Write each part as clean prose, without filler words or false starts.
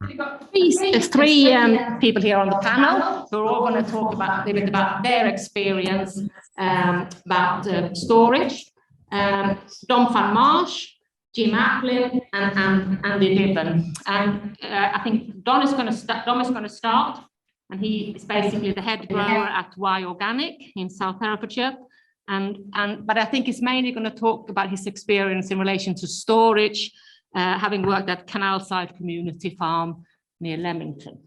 We've got three people here on the panel who are all going to talk about a bit about their experience about storage. Dom van Marsh, Jim Aplin, and Andy Dibben. And I think Dom is going to start, and he is basically the head grower at CAWR Organic in South Herefordshire. But I think he's mainly going to talk about his experience in relation to storage, having worked at Canalside Community Farm near Leamington.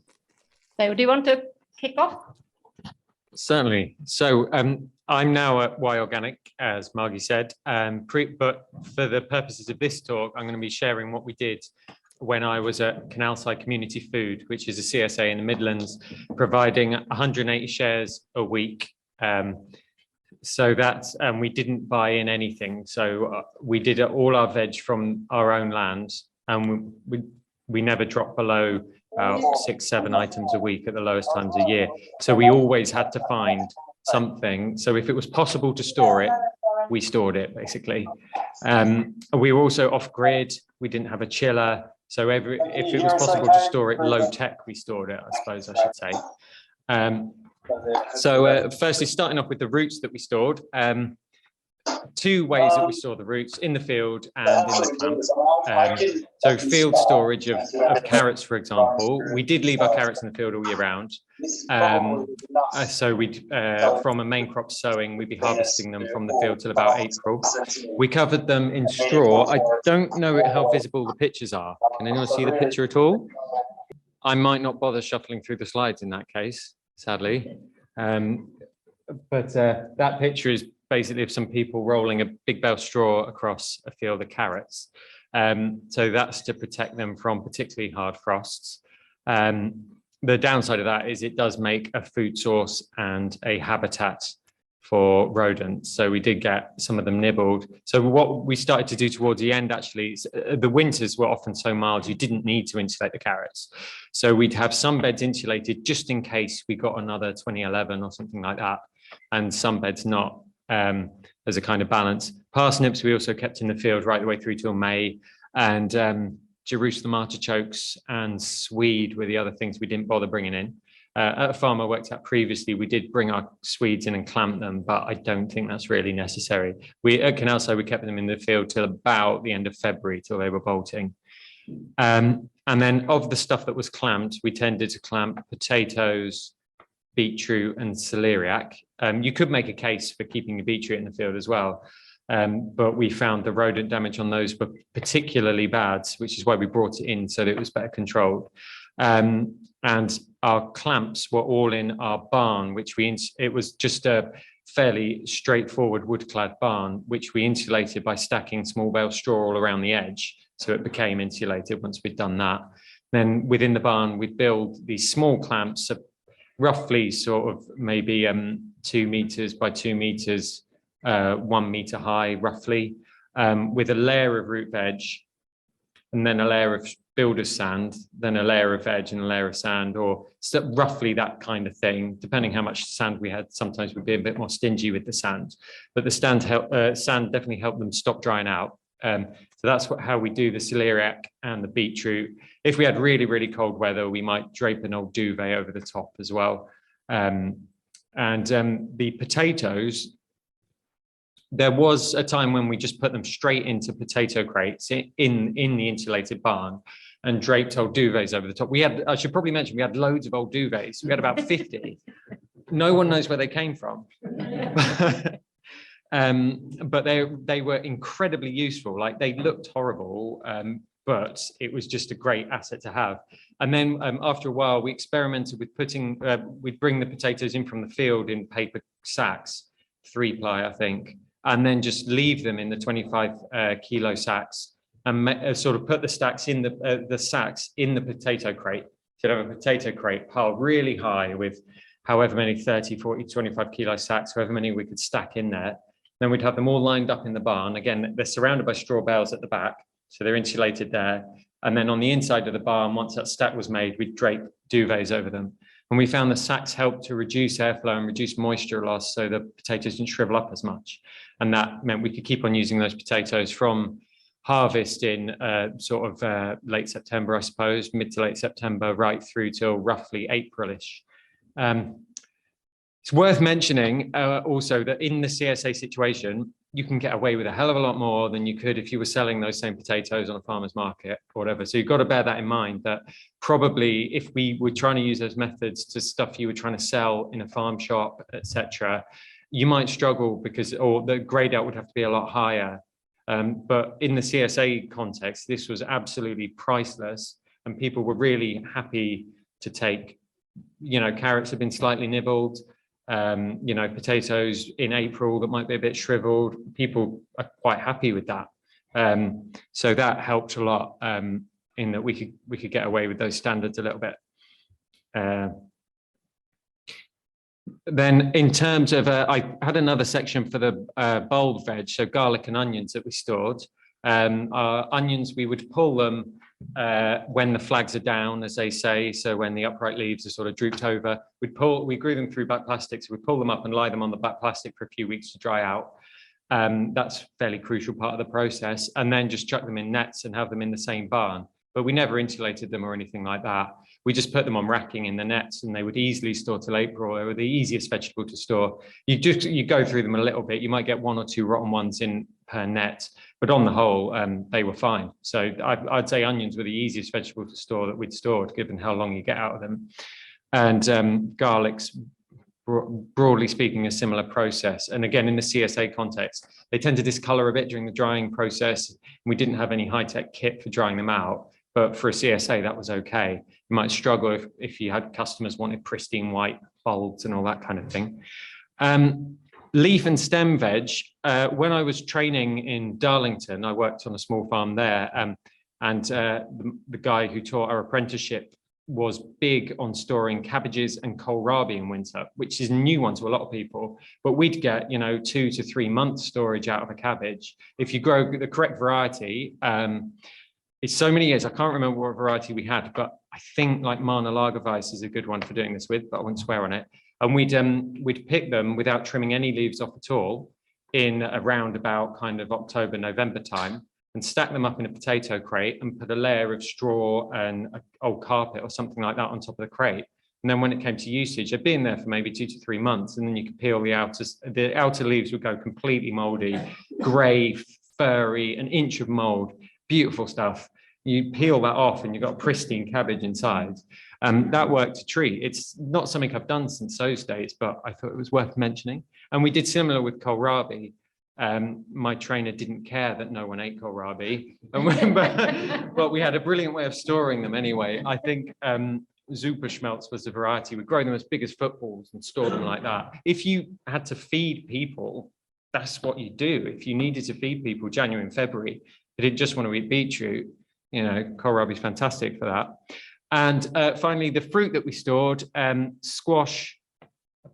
So do you want to kick off? Certainly. So I'm now at CAWR Organic, as Margi said, but for the purposes of this talk, I'm going to be sharing what we did when I was at Canalside Community Food, which is a CSA in the Midlands, providing 180 shares a week. So that's, we didn't buy in anything. So we did all our veg from our own land, and we never dropped below about 6-7 items a week at the lowest times a year. So we always had to find something. So if it was possible to store it, we stored it basically. We were also off grid. We didn't have a chiller. So if it was possible to store it low tech, we stored it, I suppose I should say. So firstly, starting off with the roots that we stored, two ways that we store the roots: in the field and in the clamp. So field storage of carrots, for example, we did leave our carrots in the field all year round. So we'd, from a main crop sowing, we'd be harvesting them from the field till about April. We covered them in straw. I don't know how visible the pictures are. Can anyone see the picture at all? I might not bother shuffling through the slides in that case, sadly. But that picture is basically of some people rolling a big bale straw across a field of carrots. So that's to protect them from particularly hard frosts. The downside of that is it does make a food source and a habitat for rodents. So we did get some of them nibbled. So what we started to do towards the end, actually, the winters were often so mild, you didn't need to insulate the carrots. So we'd have some beds insulated just in case we got another 2011 or something like that, and some beds not, as a kind of balance. Parsnips we also kept in the field right the way through till May, and Jerusalem artichokes and swede were the other things we didn't bother bringing in. At a farm I worked at previously, we did bring our swedes in and clamp them, but I don't think that's really necessary. At Canalside, we kept them in the field till about the end of February, till they were bolting. And then of the stuff that was clamped, we tended to clamp potatoes, beetroot and celeriac. You could make a case for keeping the beetroot in the field as well, but we found the rodent damage on those were particularly bad, which is why we brought it in so that it was better controlled. And our clamps were all in our barn, which it was just a fairly straightforward wood-clad barn, which we insulated by stacking small bale straw all around the edge. So it became insulated once we'd done that. Then within the barn, we'd build these small clamps, roughly sort of maybe 2 meters by 2 meters, 1 meter high, roughly, with a layer of root veg, and then a layer of builder's sand, then a layer of veg and a layer of sand, or roughly that kind of thing. Depending how much sand we had, sometimes we'd be a bit more stingy with the sand, but the sand definitely helped them stop drying out. So that's how we do the celeriac and the beetroot. If we had really, really cold weather, we might drape an old duvet over the top as well. The potatoes, there was a time when we just put them straight into potato crates in the insulated barn and draped old duvets over the top. I should probably mention, we had loads of old duvets. We had about 50. No one knows where they came from. But they were incredibly useful. Like, they looked horrible, but it was just a great asset to have. And then after a while, we experimented with we'd bring the potatoes in from the field in paper sacks, 3-ply, I think, and then just leave them in the 25 kilo sacks and sort of put the sacks in the potato crate. So have a potato crate piled really high with however many 30, 40, 25 kilo sacks, however many we could stack in there. Then we'd have them all lined up in the barn. Again, they're surrounded by straw bales at the back, so they're insulated there. And then on the inside of the barn, once that stack was made, we'd drape duvets over them. And we found the sacks helped to reduce airflow and reduce moisture loss, so the potatoes didn't shrivel up as much. And that meant we could keep on using those potatoes from harvest in sort of late September, I suppose, mid to late September, right through till roughly Aprilish. It's worth mentioning also that in the CSA situation, you can get away with a hell of a lot more than you could if you were selling those same potatoes on a farmer's market or whatever. So you've got to bear that in mind, that probably if we were trying to use those methods to stuff you were trying to sell in a farm shop, etc., you might struggle because, or the grade out would have to be a lot higher. But in the CSA context, this was absolutely priceless, and people were really happy to take, you know, carrots have been slightly nibbled, you know, potatoes in April that might be a bit shriveled. People are quite happy with that. So that helped a lot in that we could get away with those standards a little bit. Then in terms of, I had another section for the bulb veg, so garlic and onions that we stored. Our onions, we would pull them when the flags are down, as they say, so when the upright leaves are sort of drooped over, we grew them through back plastic, so we pull them up and lie them on the back plastic for a few weeks to dry out. That's a fairly crucial part of the process, and then just chuck them in nets and have them in the same barn. But we never insulated them or anything like that. We just put them on racking in the nets, and they would easily store till April. They were the easiest vegetable to store. You go through them a little bit. You might get 1 or 2 rotten ones in per net, but on the whole, they were fine. So I'd say onions were the easiest vegetable to store that we'd stored, given how long you get out of them. And garlic's, broadly speaking, a similar process. And again, in the CSA context, they tend to discolor a bit during the drying process. We didn't have any high-tech kit for drying them out. But for a CSA, that was okay. You might struggle if you had customers wanted pristine white bulbs and all that kind of thing. Leaf and stem veg, when I was training in Darlington, I worked on a small farm there, and the guy who taught our apprenticeship was big on storing cabbages and kohlrabi in winter, which is a new one to a lot of people. But we'd get, you know, 2 to 3 months storage out of a cabbage. If you grow the correct variety, it's so many years, I can't remember what variety we had, but I think like Marna Lagerweiss is a good one for doing this with, but I won't swear on it. And we'd pick them without trimming any leaves off at all in around about kind of October, November time, and stack them up in a potato crate and put a layer of straw and an old carpet or something like that on top of the crate. And then when it came to usage, they'd been there for maybe 2 to 3 months, and then you could peel the outer leaves would go completely moldy, grey, furry, an inch of mold. Beautiful stuff. You peel that off and you've got a pristine cabbage inside. That worked a treat. It's not something I've done since those days, but I thought it was worth mentioning. And we did similar with kohlrabi. My trainer didn't care that no one ate kohlrabi, but we had a brilliant way of storing them anyway. I think Superschmelz was the variety. We grow them as big as footballs and store them like that. If you had to feed people, that's what you do. If you needed to feed people January and February, they didn't just want to eat beetroot, you know, kohlrabi is fantastic for that. And finally, the fruit that we stored, squash,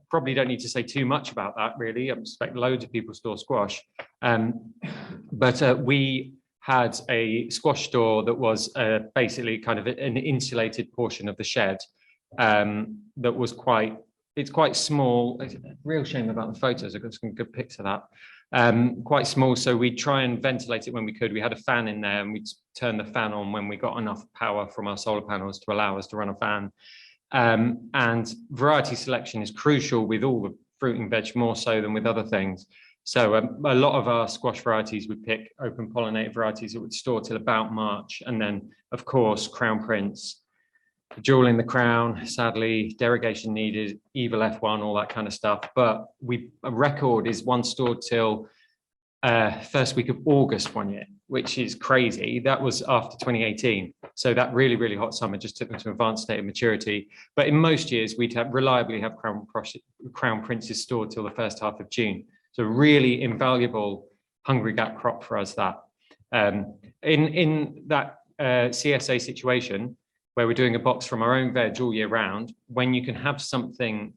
probably don't need to say too much about that, really. I suspect loads of people store squash. But we had a squash store that was basically kind of an insulated portion of the shed that was it's quite small. It's a real shame about the photos. I've got some good pics of that. Quite small, so we'd try and ventilate it when we could. We had a fan in there, and we'd turn the fan on when we got enough power from our solar panels to allow us to run a fan. And variety selection is crucial with all the fruit and veg, more so than with other things. So a lot of our squash varieties, we pick open pollinated varieties that would store till about March. And then, of course, Crown Prince, jewel in the crown, sadly, derogation needed, evil F1, all that kind of stuff. But a record is one stored till first week of August one year, which is crazy. That was after 2018. So that really, really hot summer just took them to advanced state of maturity. But in most years, we'd reliably have Crown Princes stored till the first half of June. So really invaluable hungry gap crop for us, that. In that CSA situation, where we're doing a box from our own veg all year round, when you can have something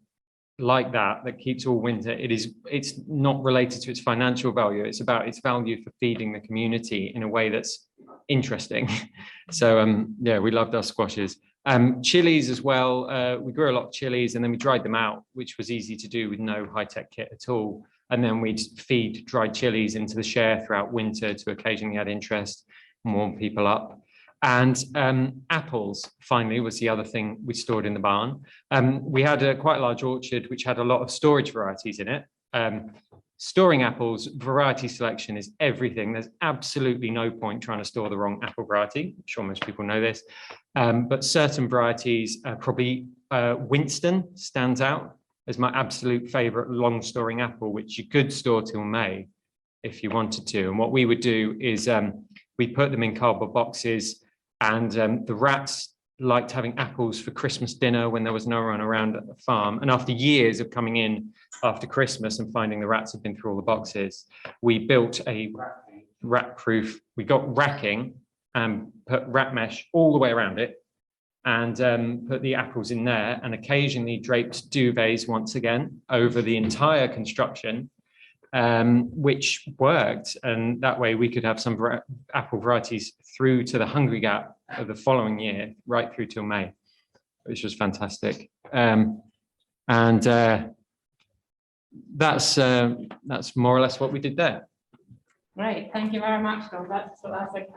like that keeps all winter, it's not related to its financial value. It's about its value for feeding the community in a way that's interesting. So yeah, we loved our squashes. Chilies as well. We grew a lot of chilies, and then we dried them out, which was easy to do with no high-tech kit at all. And then we'd feed dried chilies into the share throughout winter to occasionally add interest and warm people up. And apples, finally, was the other thing we stored in the barn. We had a quite large orchard, which had a lot of storage varieties in it. Storing apples, variety selection is everything. There's absolutely no point trying to store the wrong apple variety. I'm sure most people know this. But certain varieties, probably Winston stands out as my absolute favorite long storing apple, which you could store till May if you wanted to. And what we would do is we put them in cardboard boxes, and the rats liked having apples for Christmas dinner when there was no one around at the farm. And after years of coming in after Christmas and finding the rats had been through all the boxes, we built a rat proof. We got racking and put rat mesh all the way around it, and put the apples in there, and occasionally draped duvets once again over the entire construction, which worked. And that way we could have some apple varieties through to the Hungry Gap of the following year, right through till May, which was fantastic. That's more or less what we did there. Great, thank you very much, Don. That's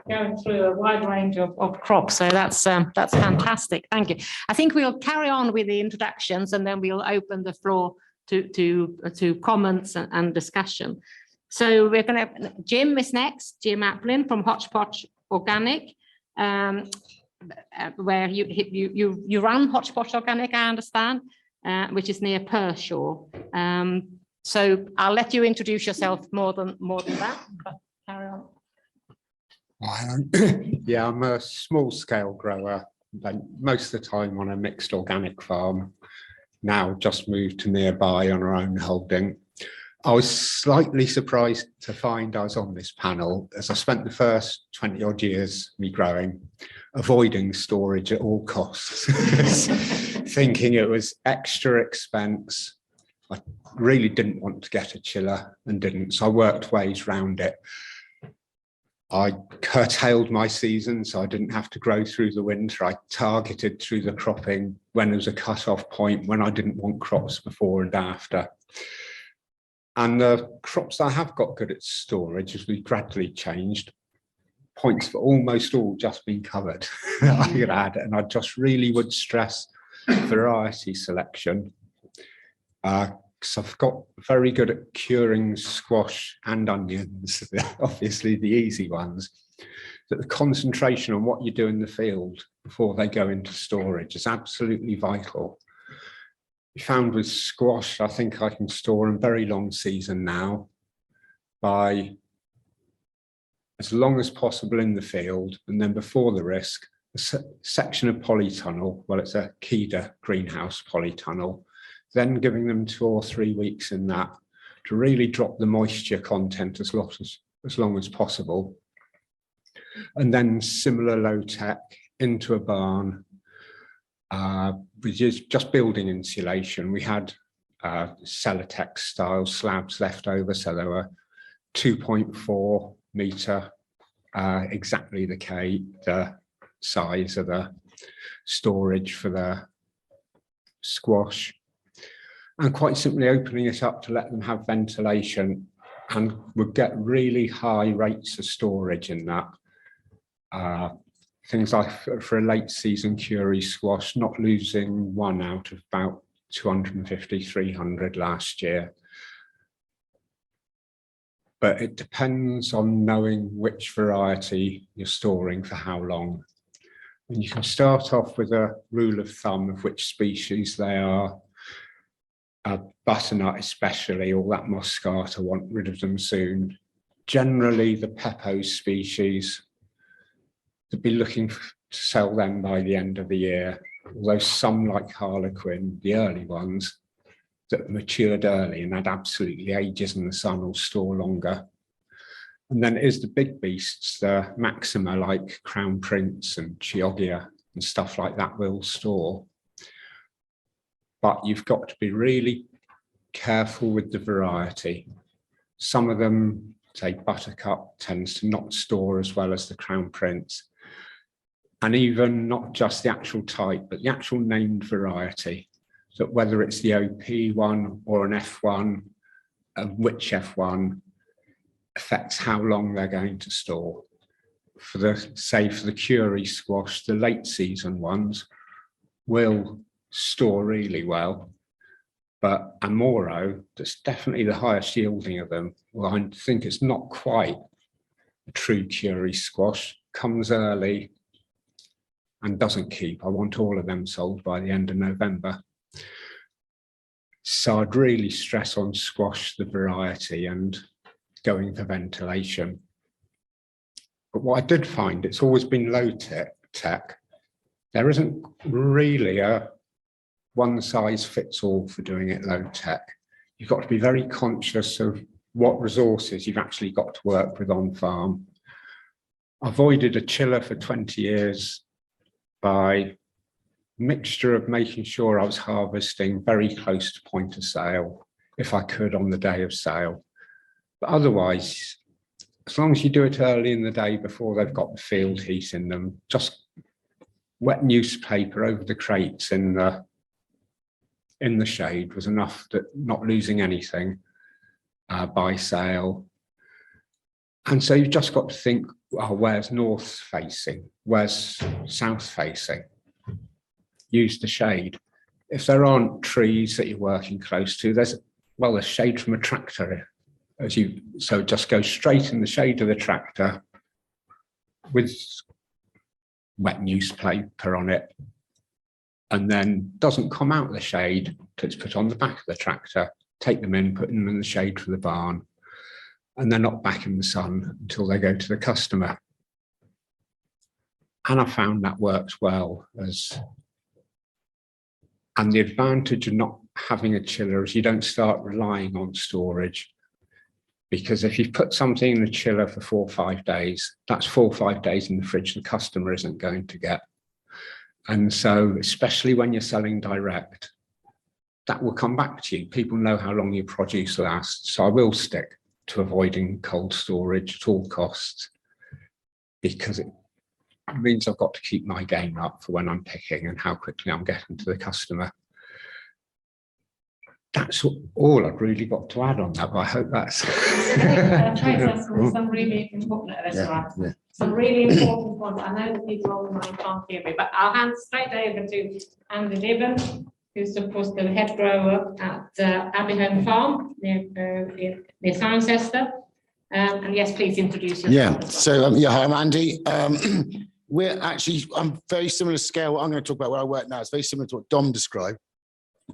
going through a wide range of crops, so that's fantastic. Thank you. I think we'll carry on with the introductions, and then we'll open the floor to comments and discussion. So we're going to, Jim is next, Jim Aplin from Hotchpotch Organic, where you run Hotchpotch Organic, I understand, which is near Pershore. So I'll let you introduce yourself more than that, but carry on. Yeah, I'm a small scale grower, most of the time on a mixed organic farm. Now just moved to nearby on our own holding. I was slightly surprised to find I was on this panel, as I spent the first 20 odd years me growing, avoiding storage at all costs, thinking it was extra expense. I really didn't want to get a chiller and didn't, so I worked ways around it. I curtailed my season so I didn't have to grow through the winter. I targeted through the cropping when there was a cut-off point, when I didn't want crops before and after. And the crops I have got good at storage, as we gradually changed, points for almost all just been covered, I could add, and I just really would stress variety selection. Because I've got very good at curing squash and onions, obviously the easy ones, that the concentration on what you do in the field before they go into storage is absolutely vital. We found with squash, I think I can store in very long season now by as long as possible in the field, and then before the risk, a section of polytunnel, well, it's a Keda greenhouse polytunnel, then giving them 2 or 3 weeks in that to really drop the moisture content as long as possible. And then similar low tech into a barn, which is just building insulation. We had Celotex style slabs left over, so they were 2.4 metre, exactly the size of the storage for the squash. And quite simply opening it up to let them have ventilation, and would get really high rates of storage in that. Things like for a late season curry squash, not losing one out of about 250, 300 last year. But it depends on knowing which variety you're storing for how long. And you can start off with a rule of thumb of which species they are. Butternut especially, or that muscat, I want rid of them soon. Generally the Peppo species, to be looking to sell them by the end of the year, although some like Harlequin, the early ones that matured early and had absolutely ages in the sun, will store longer. And then it is the big beasts, the Maxima like Crown Prince and Chioggia and stuff like that will store. But you've got to be really careful with the variety. Some of them, say Buttercup, tends to not store as well as the Crown Prince. And even not just the actual type, but the actual named variety. So whether it's the OP one or an F1, and which F1 affects how long they're going to store. For the CAWR squash, the late season ones will store really well, but Amoro, that's definitely the highest yielding of them. Well, I think it's not quite a true CAWR squash, comes early and doesn't keep. I want all of them sold by the end of November. So I'd really stress on squash, the variety, and going for ventilation. But what I did find, it's always been low tech. There isn't really a one size fits all for doing it low tech. You've got to be very conscious of what resources you've actually got to work with on farm. I avoided a chiller for 20 years by mixture of making sure I was harvesting very close to point of sale, if I could on the day of sale. But otherwise, as long as you do it early in the day before they've got the field heat in them, just wet newspaper over the crates in the shade was enough, that not losing anything by sale. And so you've just got to think, oh, where's north facing? Where's south facing? Use the shade. If there aren't trees that you're working close to, there's shade from a tractor. So just go straight in the shade of the tractor with wet newspaper on it, and then doesn't come out of the shade till it's put on the back of the tractor. Take them in, put them in the shade for the barn, and they're not back in the sun until they go to the customer. And I found that works well. And the advantage of not having a chiller is you don't start relying on storage. Because if you've put something in the chiller for 4 or 5 days, that's 4 or 5 days in the fridge the customer isn't going to get. And so, especially when you're selling direct, that will come back to you. People know how long your produce lasts. So I will stick to avoiding cold storage at all costs, because it means I've got to keep my game up for when I'm picking and how quickly I'm getting to the customer. That's all I've really got to add on that, but I hope that's... some really important, some really important ones. I know that people online can't hear me, but I'll hand straight over to Andy Dibben, who's of course the head grower at Abbey Home Farm near Cirencester. And yes, please introduce yourself. Yeah, so hi, I'm Andy. I'm very similar scale. What I'm going to talk about where I work now. It's very similar to what Dom described,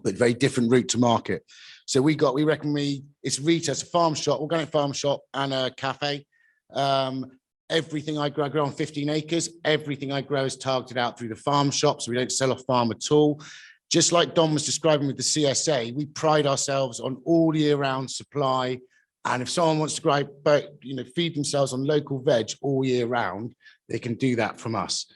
but very different route to market. So it's retail, it's a farm shop, organic farm shop, and a cafe. Everything I grow on 15 acres. Everything I grow is targeted out through the farm shop, so we don't sell off farm at all. Just like Dom was describing with the CSA, we pride ourselves on all year round supply. And if someone wants to grow, feed themselves on local veg all year round, they can do that from us.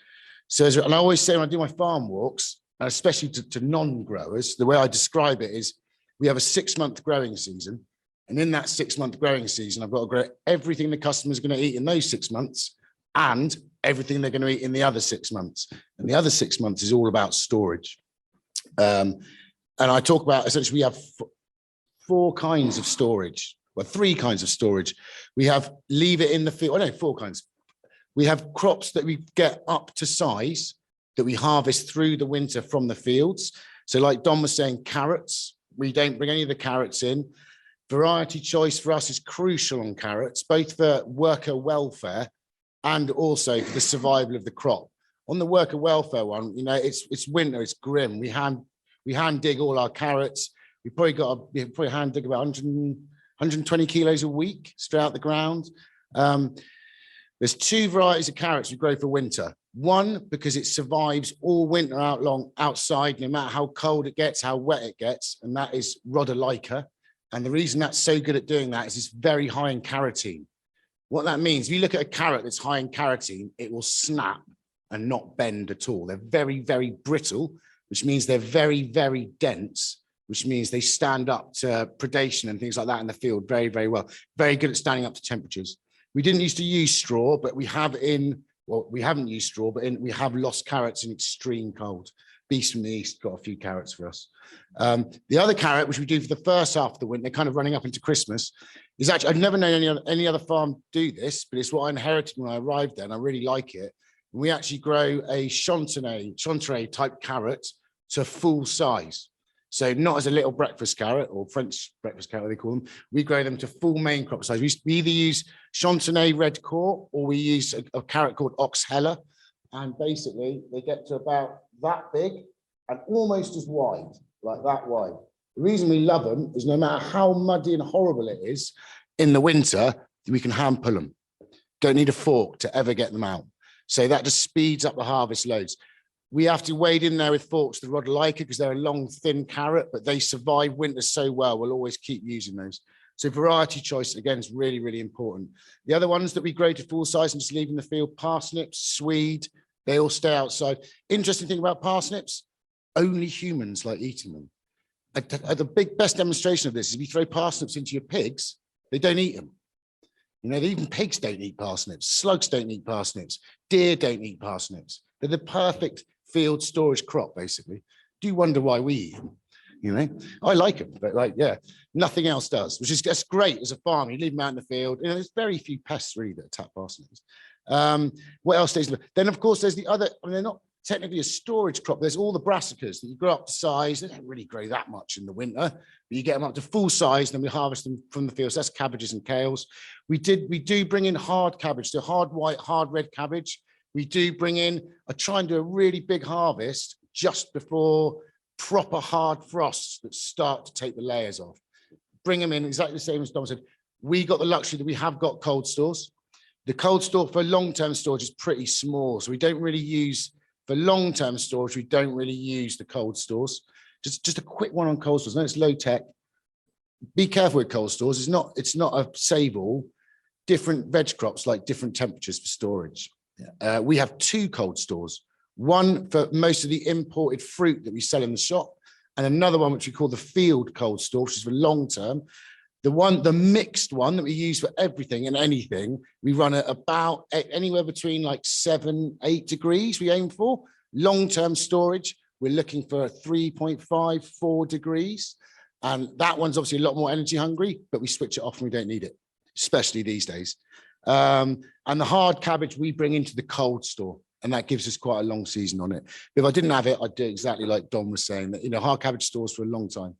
So, and I always say when I do my farm walks, and especially to non-growers, the way I describe it is we have a 6-month growing season. And in that 6-month growing season, I've got to grow everything the customer's going to eat in those 6 months and everything they're going to eat in the other 6 months. And the other 6 months is all about storage. And I talk about, essentially, we have 4 kinds of storage. Well, 3 kinds of storage. We have leave it in the field. 4 kinds. We have crops that we get up to size that we harvest through the winter from the fields. So like Don was saying, carrots, we don't bring any of the carrots in. Variety choice for us is crucial on carrots, both for worker welfare and also for the survival of the crop. On the worker welfare one, it's winter, it's grim. We hand dig all our carrots. We probably hand dig about 120 kilos a week straight out the ground. There's 2 varieties of carrots we grow for winter. One, because it survives all winter outside, no matter how cold it gets, how wet it gets, and that is rhodolica. And the reason that's so good at doing that is it's very high in carotene. What that means, if you look at a carrot that's high in carotene, it will snap and not bend at all. They're very, very brittle, which means they're very, very dense, which means they stand up to predation and things like that in the field very, very well. Very good at standing up to temperatures. We didn't used to use straw, but we haven't used straw, but we have lost carrots in extreme cold. Beast from the East got a few carrots for us. The other carrot, which we do for the first half of the winter, kind of running up into Christmas, is actually, I've never known any other farm do this, but it's what I inherited when I arrived there, and I really like it. And we actually grow a chanterelle type carrot to full size. So not as a little breakfast carrot or French breakfast carrot, they call them. We grow them to full main crop size. We either use chanterelle red core or we use a carrot called ox heller. And basically they get to about that big and almost as wide, like that wide. The reason we love them is no matter how muddy and horrible it is in the winter, we can hand pull them. Don't need a fork to ever get them out. So that just speeds up the harvest loads. We have to wade in there with forks to Rhodolica because they're a long, thin carrot, but they survive winter so well. We'll always keep using those. So variety choice, again, is really, really important. The other ones that we grow to full size and just leave in the field, parsnips, swede, they all stay outside. Interesting thing about parsnips, only humans like eating them. The best demonstration of this is if you throw parsnips into your pigs, they don't eat them. You know, even pigs don't eat parsnips, slugs don't eat parsnips, deer don't eat parsnips. They're the perfect field storage crop, basically. Do you wonder why we eat them? You know, I like them, but like, yeah, nothing else does, which is just great as a farmer. You leave them out in the field, you know, there's very few pests really that attack parsnips. What else stays? Then, of course, there's the other, I mean, they're not technically a storage crop. There's all the brassicas that you grow up to size. They don't really grow that much in the winter, but you get them up to full size, and then we harvest them from the fields. That's cabbages and kales. We do bring in hard cabbage, so hard white, hard red cabbage. We do bring in, I try and do a really big harvest just before proper hard frosts that start to take the layers off. Bring them in exactly the same as Dom said. We got the luxury that we have got cold stores. The cold store for long-term storage is pretty small, so we don't really use, for long-term storage, we don't really use the cold stores. Just a quick one on cold stores. I know it's low tech. Be careful with cold stores. It's not a save-all. Different veg crops like different temperatures for storage. We have two cold stores, one for most of the imported fruit that we sell in the shop, and another one which we call the field cold store, which is for long term. The mixed one that we use for everything and anything, we run at about anywhere between like 7-8 degrees we aim for. Long-term storage, we're looking for 3.5-4 degrees. And that one's obviously a lot more energy hungry, but we switch it off when we don't need it, especially these days. And the hard cabbage we bring into the cold store, and that gives us quite a long season on it. If I didn't have it, I'd do exactly like Don was saying, that, you know, hard cabbage stores for a long time.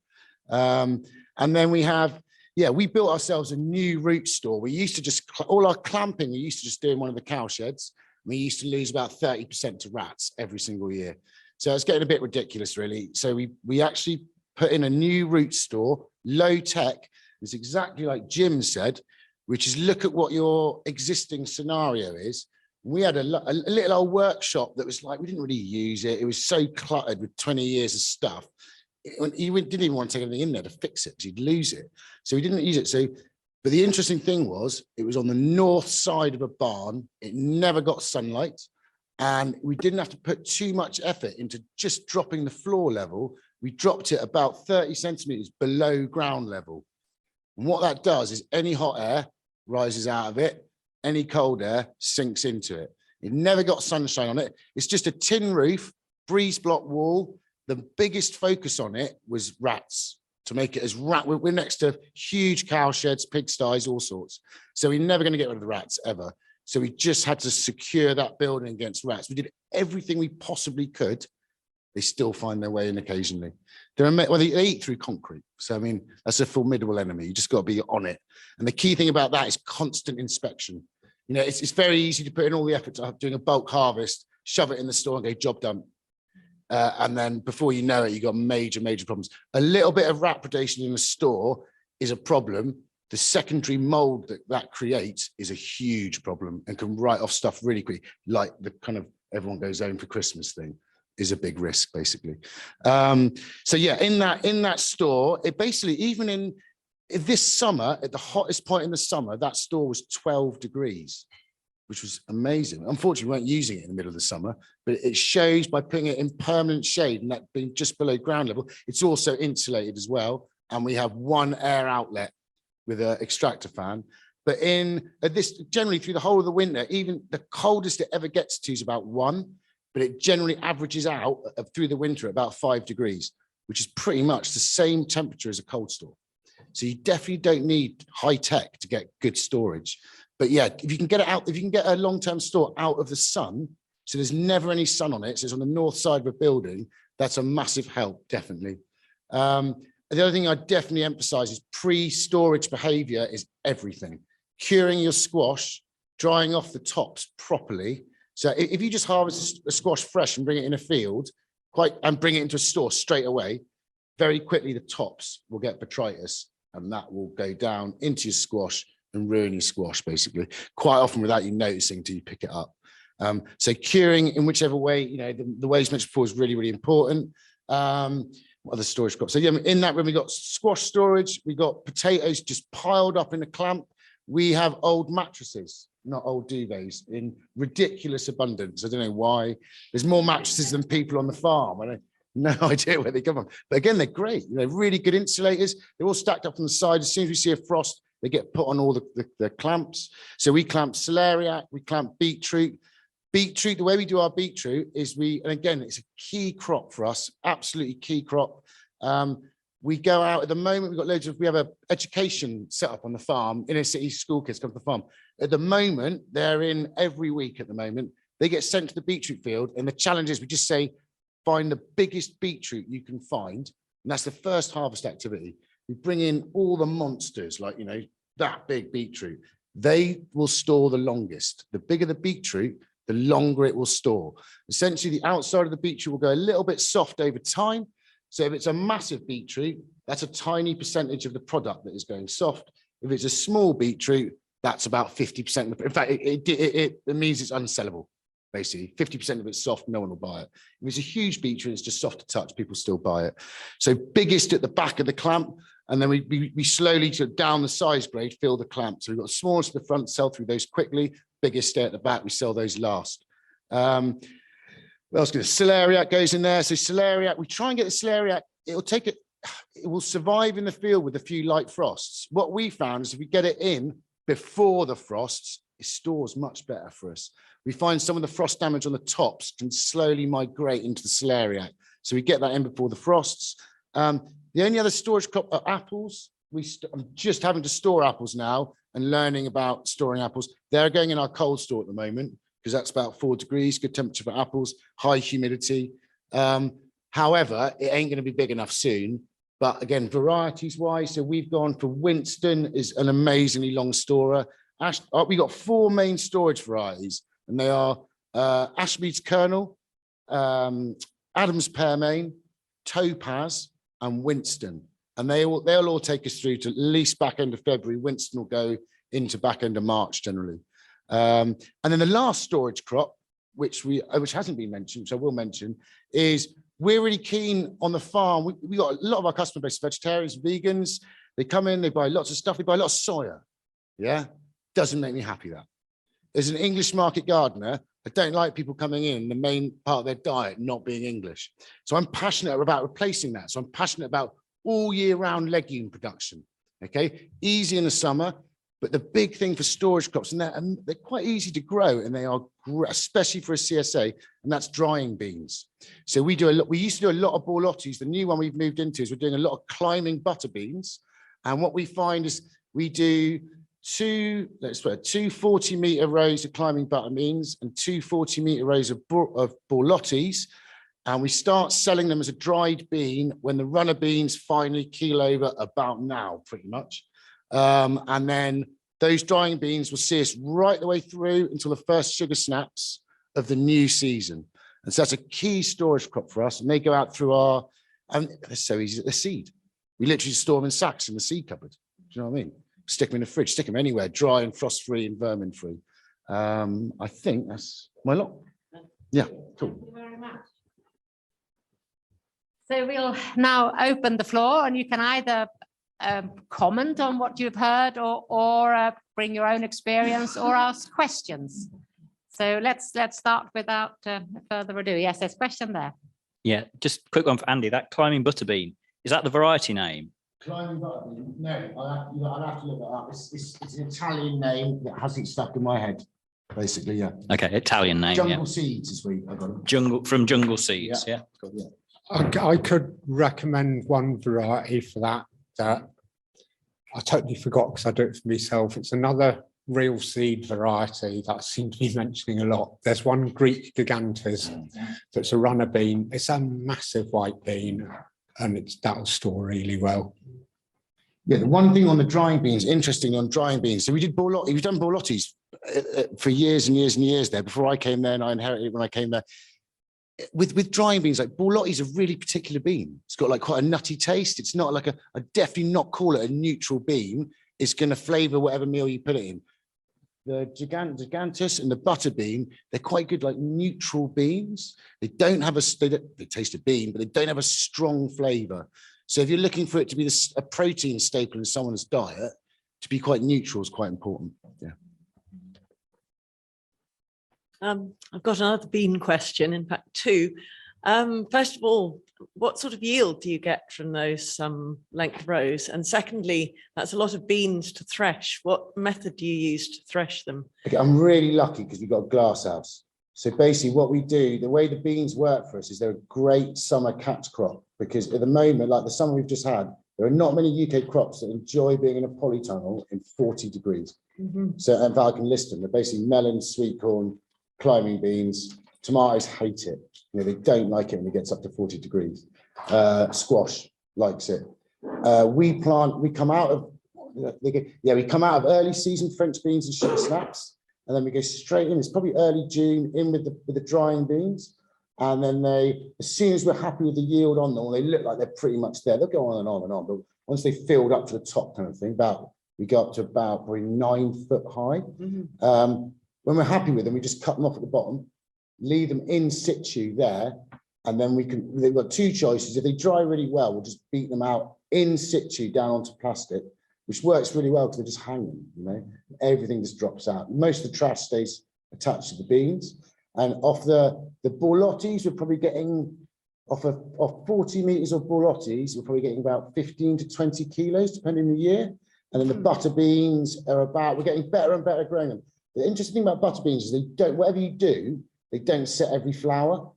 And then we have, yeah, we built ourselves a new root store. We used to just, all our clamping, we used to just do in one of the cow sheds. We used to lose about 30% to rats every single year. So it's getting a bit ridiculous, really. So we actually put in a new root store, low tech. It's exactly like Jim said, which is look at what your existing scenario is. We had a little old workshop that was like, we didn't really use it. It was so cluttered with 20 years of stuff. He didn't even want to take anything in there to fix it because he'd lose it. So he didn't use it. So, but the interesting thing was it was on the north side of a barn. It never got sunlight. And we didn't have to put too much effort into just dropping the floor level. We dropped it about 30 centimeters below ground level. And what that does is any hot air rises out of it, any cold air sinks into it. It never got sunshine on it. It's just a tin roof, breeze block wall. The biggest focus on it was rats, to make it as rat. We're next to huge cow sheds, pigsties, all sorts. So we're never going to get rid of the rats ever. So we just had to secure that building against rats. We did everything we possibly could. They still find their way in occasionally. Well, they eat through concrete. So, I mean, that's a formidable enemy. You just got to be on it. And the key thing about that is constant inspection. You know, it's very easy to put in all the effort to doing a bulk harvest, shove it in the store and go, job done. And then before you know it, you got major problems. A little bit of rat predation in the store is a problem. The secondary mold that creates is a huge problem and can write off stuff really quickly, like the kind of everyone goes home for Christmas thing is a big risk, basically. So yeah, in that store, it basically, even in this summer, at the hottest point in the summer, that store was 12 degrees. Which was amazing. Unfortunately, we weren't using it in the middle of the summer, but it shows by putting it in permanent shade and that being just below ground level, it's also insulated as well. And we have one air outlet with an extractor fan. But in this, generally through the whole of the winter, even the coldest it ever gets to is about 1. but it generally averages out through the winter about 5 degrees, which is pretty much the same temperature as a cold store. So you definitely don't need high tech to get good storage. But yeah, if you can get it out, if you can get a long-term store out of the sun, so there's never any sun on it, so it's on the north side of a building, that's a massive help, definitely. The other thing I definitely emphasize is pre-storage behavior is everything. Curing your squash, drying off the tops properly. So if you just harvest a squash fresh and bring it in a field, and bring it into a store straight away, very quickly the tops will get botrytis, and that will go down into your squash and ruin your squash, basically, quite often without you noticing until you pick it up. So curing in whichever way, you know, the way it's mentioned before is really, really important. What other storage crops? So yeah, in that room, we got squash storage, we got potatoes just piled up in a clamp. We have old mattresses, not old duvets, in ridiculous abundance. I don't know why. There's more mattresses than people on the farm. I don't no idea where they come from. But again, they're great. They're really good insulators. They're all stacked up on the side. As soon as we see a frost, they get put on all the clamps. So we clamp celeriac, we clamp beetroot. Beetroot, the way we do our beetroot is and again, it's a key crop for us, absolutely key crop. We go out at the moment, we have an education set up on the farm, inner city school kids come to the farm. At the moment, they're in every week at the moment. They get sent to the beetroot field, and the challenge is we just say, find the biggest beetroot you can find. And that's the first harvest activity. We bring in all the monsters, like, you know, that big beetroot. They will store the longest. The bigger the beetroot, the longer it will store. Essentially, the outside of the beetroot will go a little bit soft over time. So if it's a massive beetroot, that's a tiny percentage of the product that is going soft. If it's a small beetroot, that's about 50%. In fact, it means it's unsellable. Basically, 50% of it's soft, no one will buy it. If it's a huge beetroot, it's just soft to touch, people still buy it. So biggest at the back of the clamp, and then we slowly, down the size grade, fill the clamp. So we've got smallest at the front, sell through those quickly, biggest stay at the back, we sell those last. What else? Celeriac goes in there. So celeriac, we try and get the celeriac, it will survive in the field with a few light frosts. What we found is if we get it in before the frosts, it stores much better for us. We find some of the frost damage on the tops can slowly migrate into the celeriac. So we get that in before the frosts. The only other storage crop are apples. I'm just having to store apples now and learning about storing apples. They're going in our cold store at the moment because that's about 4 degrees, good temperature for apples, high humidity. However, it ain't going to be big enough soon. But again, varieties wise, so we've gone for Winston is an amazingly long storer. We got 4 main storage varieties, and they are Ashmead's Kernel, Adam's Pearmain, Topaz, and Winston. And they'll all take us through to at least back end of February. Winston will go into back end of March generally. And then the last storage crop, which hasn't been mentioned, which I will mention, is we're really keen on the farm. We got a lot of our customer base, vegetarians, vegans. They come in, they buy lots of stuff. They buy a lot of soya. Yeah, doesn't make me happy that. As an English market gardener, I don't like people coming in, the main part of their diet not being English. So I'm passionate about replacing that. So I'm passionate about all year round legume production. Okay, easy in the summer, but the big thing for storage crops, and they're quite easy to grow, and they are especially for a CSA, and that's drying beans. So we used to do a lot of borlottis. The new one we've moved into is we're doing a lot of climbing butter beans. And what we find is we do two 40-meter rows of climbing butter beans and 2 40-meter rows of borlottis. And we start selling them as a dried bean when the runner beans finally keel over about now, pretty much. And then those drying beans will see us right the way through until the first sugar snaps of the new season. And so that's a key storage crop for us. And they go out through and they're so easy, they're seed. We literally store them in sacks in the seed cupboard. Do you know what I mean? Stick them in the fridge, stick them anywhere, dry and frost-free and vermin-free. I think that's my lot. Yeah, cool. Thank you very much. So we'll now open the floor, and you can either comment on what you've heard or bring your own experience or ask questions. So let's start without further ado. Yes, there's a question there. Yeah, just a quick one for Andy. That climbing butterbean, is that the variety name? Climbing butterbean? No, I'll have to look it up. It's an Italian name that hasn't stuck in my head. basically, yeah. Okay, Italian name, yeah. Jungle Seeds is where I got them. Jungle Seeds, yeah. I could recommend one variety for that I totally forgot because I do it for myself. It's another real seed variety that I seem to be mentioning a lot. There's one Greek gigantes that's a runner bean. It's a massive white bean and that'll store really well. Yeah, the one thing on the drying beans, interesting on drying beans. So we've done Borlottis for years and years and years there. Before I came there, and I inherited it when I came there. With drying beans, like Borlotti's a really particular bean. It's got like quite a nutty taste. It's not like I definitely not call it a neutral bean. It's going to flavour whatever meal you put it in. The gigantus and the butter bean, they're quite good, like neutral beans. They don't have they taste a bean, but they don't have a strong flavour. So if you're looking for it to be a protein staple in someone's diet, to be quite neutral is quite important. Yeah. I've got another bean question, in fact, two. First of all, what sort of yield do you get from those length rows? And secondly, that's a lot of beans to thresh. What method do you use to thresh them? Okay, I'm really lucky because we've got a glass house. So basically what we do, the way the beans work for us is they're a great summer catch crop, because at the moment, like the summer we've just had, there are not many UK crops that enjoy being in a polytunnel in 40 degrees. So in fact, I can list them. They're basically melons, sweet corn, climbing beans. Tomatoes hate it. You know, they don't like it when it gets up to 40 degrees. Squash likes it. We come out of early season French beans and sugar snaps, and then we go straight in. It's probably early June in with the drying beans, and then as soon as we're happy with the yield on them, they look like they're pretty much there. They'll go on and on and on, but once they filled up to the top kind of thing, we go up to about probably 9 foot high. When we're happy with them, we just cut them off at the bottom, leave them in situ there, and then they've got two choices. If they dry really well, we'll just beat them out in situ down onto plastic, which works really well because they're just hanging, you know, everything just drops out. Most of the trash stays attached to the beans. And off the Borlottis, we're probably getting off 40 meters of Borlottis, we're probably getting about 15 to 20 kilos, depending on the year. And then the butter beans we're getting better and better growing them. The interesting thing about butter beans is whatever you do, they don't set every flower.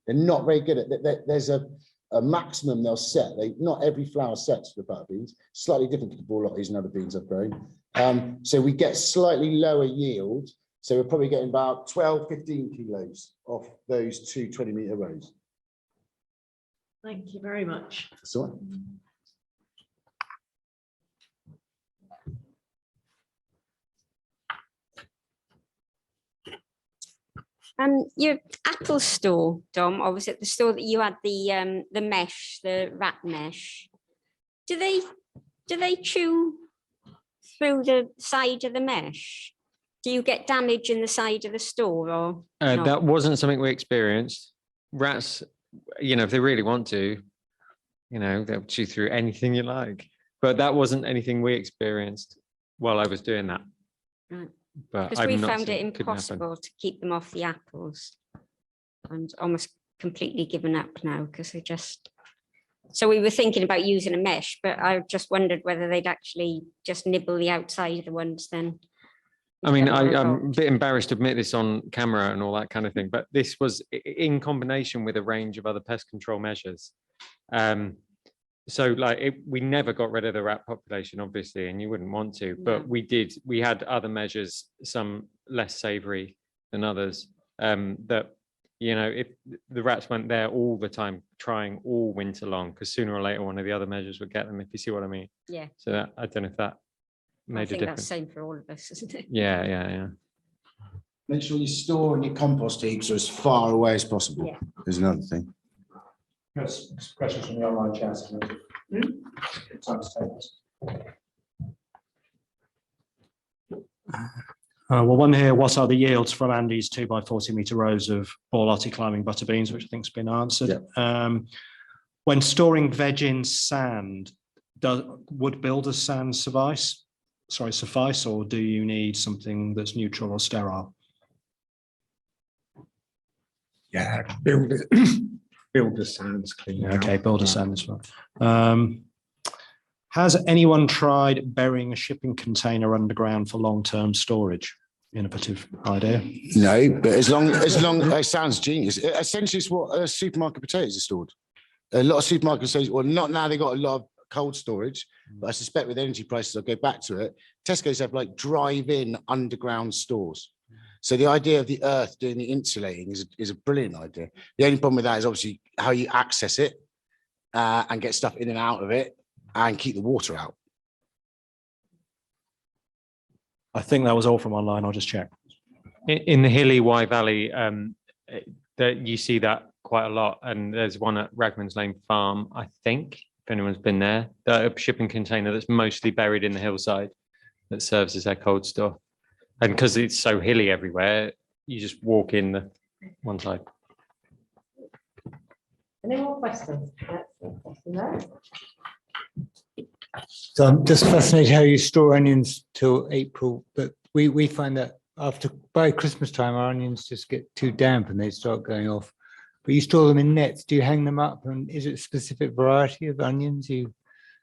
They're not very good at that. There's a maximum they'll set. Not every flower sets for the butter beans. Slightly different to the Borlottis and other beans I've grown. So we get slightly lower yield. So we're probably getting about 12, 15 kilos off those 2 20-meter rows. Thank you very much. That's all right. Your Apple store, Dom, or was it the store that you had the mesh, the rat mesh? Do they chew through the side of the mesh? Do you get damage in the side of the store, or no? That wasn't something we experienced. Rats, you know, if they really want to, you know, they'll chew through anything you like. But that wasn't anything we experienced while I was doing that. Right. But Because we found it impossible to keep them off the apples, and almost completely given up now because they just. So we were thinking about using a mesh, but I just wondered whether they'd actually just nibble the outside of the ones then. I mean, I'm a bit embarrassed to admit this on camera and all that kind of thing, but this was in combination with a range of other pest control measures. So like we never got rid of the rat population, obviously, and you wouldn't want to, but we had other measures, some less savory than others, that, you know, if the rats weren't there all the time, trying all winter long, because sooner or later, one of the other measures would get them, if you see what I mean. Yeah. So that, I don't know if that made a difference. That's the same for all of us, isn't it? Yeah. Make sure you store in your compost heaps as far away as possible. Yeah. There's another thing. Yes, questions from the online chat. Well, one here, what are the yields from Andy's 2 by 40 meter rows of Borlotti climbing butter beans, which I think has been answered. Yeah. When storing veg in sand, would builder's sand suffice, or do you need something that's neutral or sterile? Yeah, builder sand's clean. Okay, builder sand is fine. Has anyone tried burying a shipping container underground for long-term storage? innovative idea. No, but as long it sounds genius. Essentially, it's what supermarket potatoes are stored. A lot of supermarket potatoes, well, not now. They got a lot of cold storage, but I suspect with energy prices, I'll go back to it. Tesco's have like drive-in underground stores. So the idea of the earth doing the insulating is a brilliant idea. The only problem with that is obviously how you access it and get stuff in and out of it and keep the water out. I think that was all from online. I'll just check. In the hilly Wye Valley, that you see that quite a lot, and there's one at Ragman's Lane Farm, I think, if anyone's been there, the shipping container that's mostly buried in the hillside that serves as their cold store. And because it's so hilly everywhere, you just walk in the one side. Any more questions? So I'm just fascinated how you store onions till April, but we find that by Christmas time, our onions just get too damp and they start going off. But you store them in nets. Do you hang them up? And is it a specific variety of onions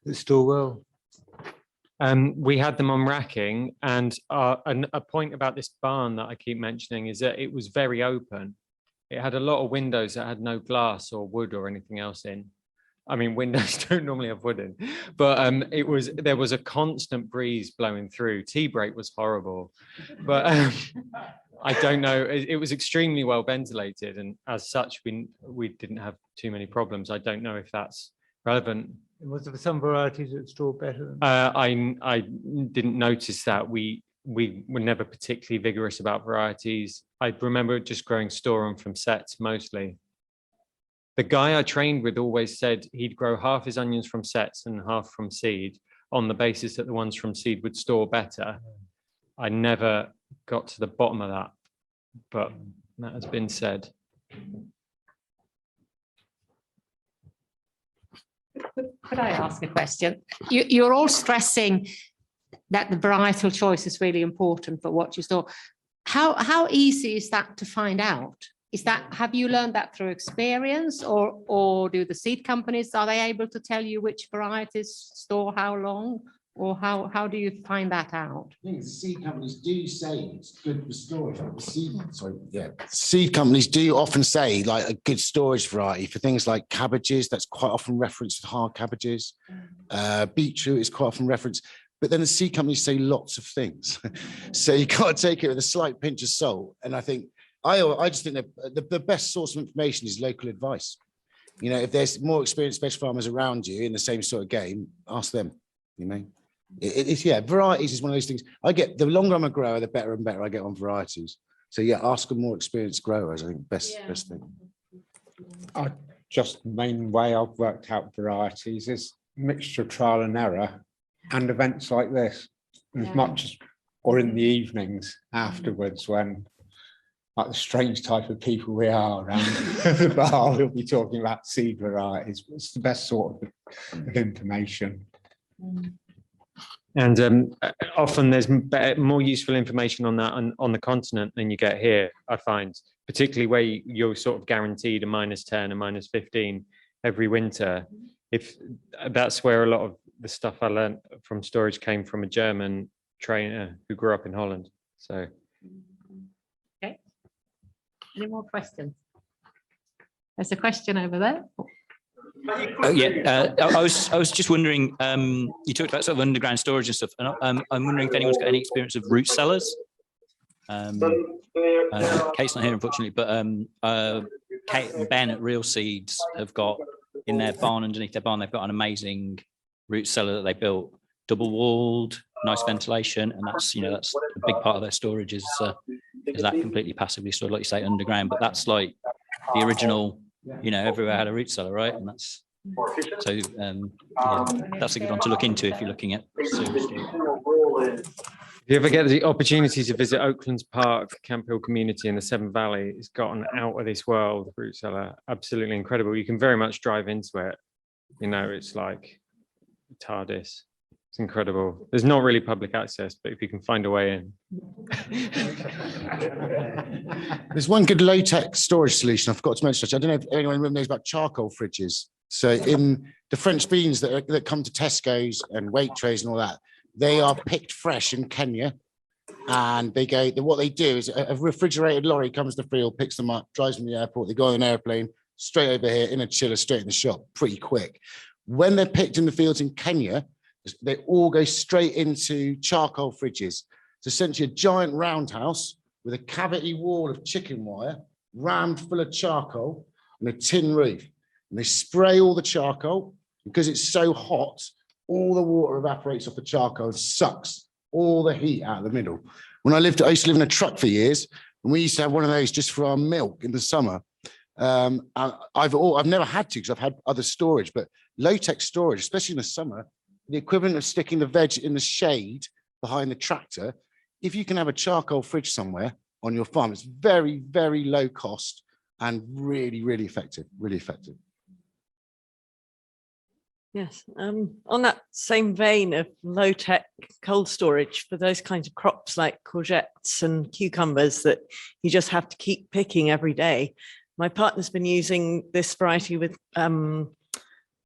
that store well? We had them on racking, and a point about this barn that I keep mentioning is that it was very open. It had a lot of windows that had no glass or wood or anything else in. I mean, windows don't normally have wood in, but there was a constant breeze blowing through. Tea break was horrible, but I don't know. It was extremely well ventilated, and as such, we didn't have too many problems. I don't know if that's relevant. Was there some varieties that store better? I didn't notice that. We were never particularly vigorous about varieties. I remember just growing storeroom from sets mostly. The guy I trained with always said he'd grow half his onions from sets and half from seed on the basis that the ones from seed would store better. I never got to the bottom of that, but that has been said. Could I ask a question? You're all stressing that the varietal choice is really important for what you store. How easy is that to find out? Have you learned that through experience, or do the seed companies, are they able to tell you which varieties store how long, or how do you find that out? I think the seed companies do say it's good for storage. Seed companies do often say like a good storage variety for things like cabbages. That's quite often referenced with hard cabbages. Beetroot is quite often referenced. But then the seed companies say lots of things. So you got to take it with a slight pinch of salt. And I think I just think that the best source of information is local advice. You know, if there's more experienced veg farmers around you in the same sort of game, ask them. You know, varieties is one of those things. The longer I'm a grower, the better and better I get on varieties. So yeah, ask a more experienced growers. I think best thing. Just the main way I've worked out varieties is mixture of trial and error, and events like this, as much as, or in the evenings afterwards when, like the strange type of people we are around the bar, we'll be talking about seed varieties. It's the best sort of information. And often there's more useful information on that on the continent than you get here, I find, particularly where you're sort of guaranteed a -10 and -15 every winter. If that's where a lot of the stuff I learned from storage came from a German trainer who grew up in Holland. So. Okay. Any more questions? There's a question over there. I was just wondering, you talked about sort of underground storage and stuff, and I'm wondering if anyone's got any experience of root cellars. Kate's not here, unfortunately, but Kate and Ben at Real Seeds have got in their barn, underneath their barn, they've got an amazing root cellar that they built, double walled, nice ventilation, and that's a big part of their storage is that completely passively stored, like you say, underground. But that's like the original, everywhere had a root cellar, right? And that's so that's a good one to look into if you're looking at. If you ever get the opportunity to visit Oaklands Park, Camp Hill community in the Severn Valley, it's got an out of this world root cellar, absolutely incredible. You can very much drive into it. It's like TARDIS. It's incredible. There's not really public access, but if you can find a way in. There's one good low-tech storage solution I forgot to mention. I don't know if anyone knows about charcoal fridges. So in the French beans that come to Tesco's and Waitrose and all that, they are picked fresh in Kenya, And they go, what they do is a refrigerated lorry comes to the field, picks them up, drives them to the airport. They go on an airplane straight over here in a chiller, straight in the shop, pretty quick. When they're picked in the fields in Kenya, they all go straight into charcoal fridges. It's essentially a giant roundhouse with a cavity wall of chicken wire rammed full of charcoal and a tin roof. And they spray all the charcoal. Because it's so hot, all the water evaporates off the charcoal and sucks all the heat out of the middle. When I used to live in a truck for years, and we used to have one of those just for our milk in the summer. And I've never had to because I've had other storage, but low-tech storage, especially in the summer, the equivalent of sticking the veg in the shade behind the tractor. If you can have a charcoal fridge somewhere on your farm, it's very, very low cost and really, really effective, really effective. Yes, on that same vein of low-tech cold storage for those kinds of crops like courgettes and cucumbers that you just have to keep picking every day. My partner's been using this variety with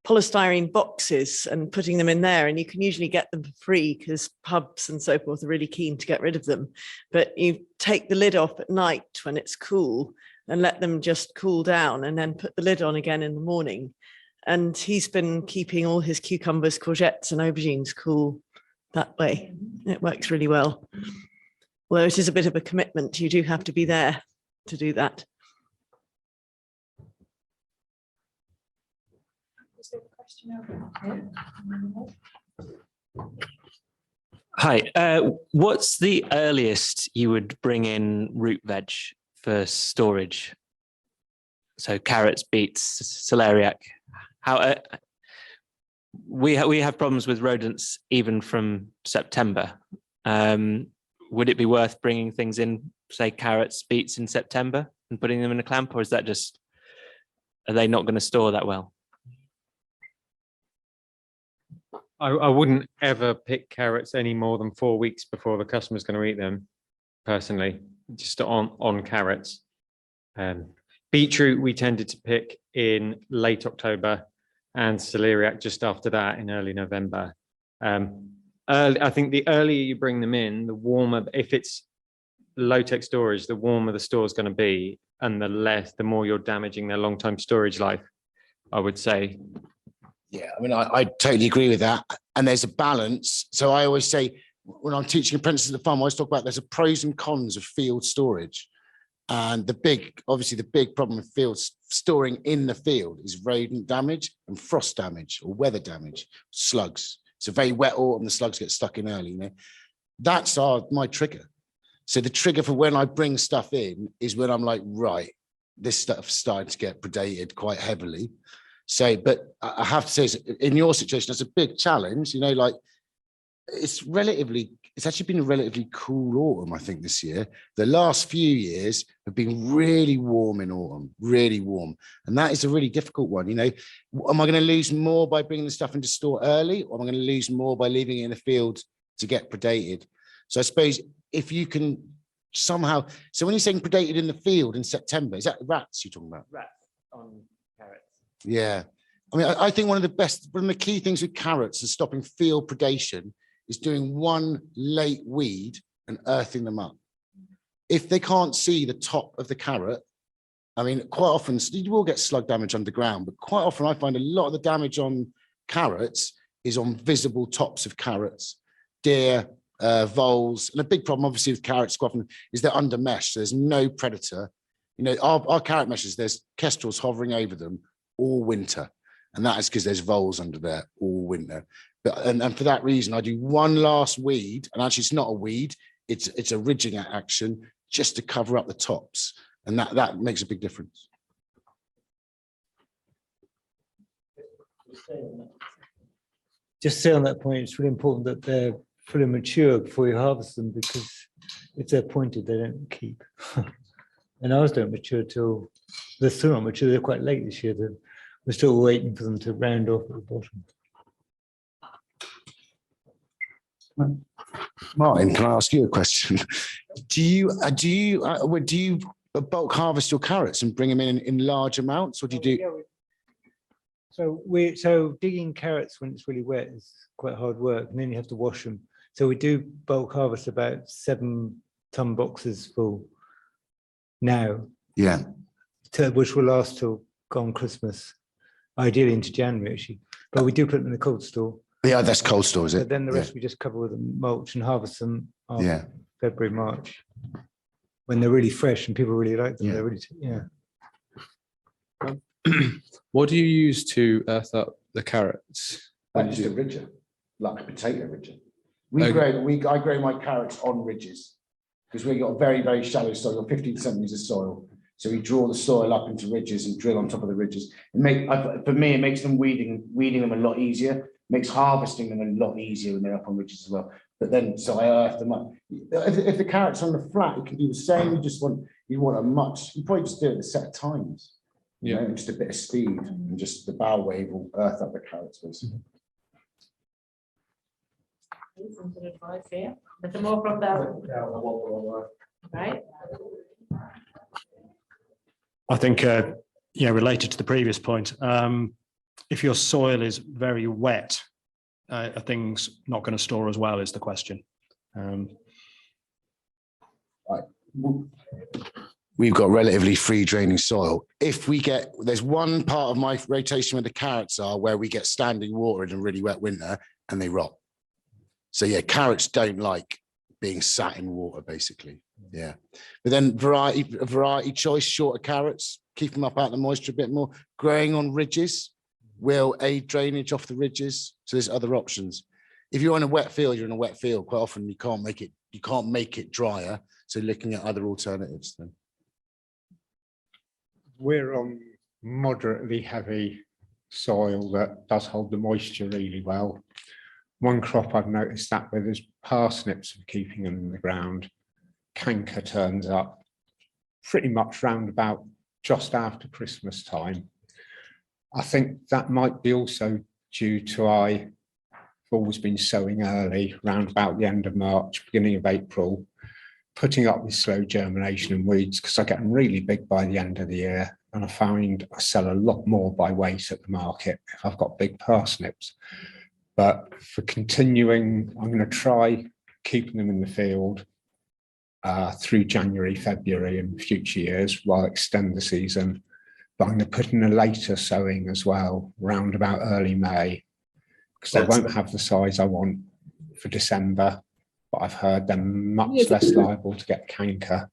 polystyrene boxes and putting them in there, and you can usually get them for free because pubs and so forth are really keen to get rid of them. But you take the lid off at night when it's cool and let them just cool down and then put the lid on again in the morning. And he's been keeping all his cucumbers, courgettes and aubergines cool that way. It works really well. Although it is a bit of a commitment, you do have to be there to do that. Hi, what's the earliest you would bring in root veg for storage? So carrots, beets, celeriac. How we have problems with rodents even from September. Would it be worth bringing things in, say carrots, beets in September and putting them in a clamp, or is that just, are they not going to store that well? I wouldn't ever pick carrots any more than 4 weeks before the customer's going to eat them, personally, just on carrots. Beetroot we tended to pick in late October and celeriac just after that in early November. I think the earlier you bring them in, the warmer, if it's low-tech storage, the warmer the store is going to be, and the more you're damaging their long-term storage life, I would say. Yeah, I mean, I totally agree with that. And there's a balance. So I always say, when I'm teaching apprentices at the farm, I always talk about there's a pros and cons of field storage. And obviously the big problem with field storing in the field is rodent damage and frost damage or weather damage, slugs. It's a very wet autumn, the slugs get stuck in early, you know. That's my trigger. So the trigger for when I bring stuff in is when I'm like, right, this stuff's starting to get predated quite heavily. So, but I have to say, in your situation, that's a big challenge, you know, like it's actually been a relatively cool autumn, I think, this year. The last few years have been really warm in autumn, really warm. And that is a really difficult one. You know, am I going to lose more by bringing the stuff into store early, or am I going to lose more by leaving it in the field to get predated? So I suppose if you can somehow, so when you're saying predated in the field in September, is that rats you're talking about? Rats on carrots. Yeah. I mean, I think one of the key things with carrots is stopping field predation is doing one late weed and earthing them up. If they can't see the top of the carrot, I mean, quite often you will get slug damage underground, but quite often I find a lot of the damage on carrots is on visible tops of carrots, deer, voles. And a big problem obviously with carrots quite often is they're under mesh. So there's no predator. You know, our carrot meshes, there's kestrels hovering over them all winter. And that is because there's voles under there all winter. But, and for that reason, I do one last weed, and actually it's not a weed, it's a ridging action just to cover up the tops. And that makes a big difference. Just say on that point, it's really important that they're fully mature before you harvest them, because if they're pointed, they don't keep. And ours don't mature till, they're still not mature, they're quite late this year. We're still waiting for them to round off at the bottom. Martin, can I ask you a question? Do you bulk harvest your carrots and bring them in large amounts, or do you do? So digging carrots when it's really wet is quite hard work, and then you have to wash them. So we do bulk harvest about 7-ton boxes full now, Yeah, which will last till gone Christmas, ideally into January actually. But we do put them in the cold store. yeah, that's cold store, is it? But then the Yeah. rest we just cover with mulch and harvest them after Yeah. February, March, when they're really fresh and people really like them. Yeah. They're really, yeah. What do you use to earth up the carrots? When you Just a do- ridger, like a potato ridger. Okay. I grow my carrots on ridges because we've got a very, very shallow soil, got 15 centimeters of soil. So we draw the soil up into ridges and drill on top of the ridges. For me, it makes them weeding them a lot easier, makes harvesting them a lot easier when they're up on ridges as well. But then, so I earth them up. If the carrot's on the flat, you can do the same. You want you probably just do it a set of times. You know, just a bit of speed and just the bow wave will earth up the carrots basically. Some good advice here. There's more from the right. I think, related to the previous point, if your soil is very wet, are things not going to store as well is the question. We've got relatively free draining soil. There's one part of my rotation where the carrots are where we get standing water in a really wet winter and they rot. So yeah, carrots don't like being sat in water basically. Yeah. But then variety choice, shorter carrots, keep them up out of the moisture a bit more. Growing on ridges will aid drainage off the ridges. So there's other options. If you're in a wet field, you're in a wet field. Quite often you can't make it drier. So looking at other alternatives then. We're on moderately heavy soil that does hold the moisture really well. One crop I've noticed that with is parsnips for keeping them in the ground. Canker turns up pretty much round about just after Christmas time. I think that might be also due to I've always been sowing early, round about the end of March, beginning of April, putting up with slow germination and weeds because I get them really big by the end of the year. And I find I sell a lot more by weight at the market if I've got big parsnips. But for continuing, I'm going to try keeping them in the field through January, February and future years while I extend the season. But I'm going to put in a later sowing as well, round about early May, because they won't have the size I want for December. But I've heard they're much less liable to get canker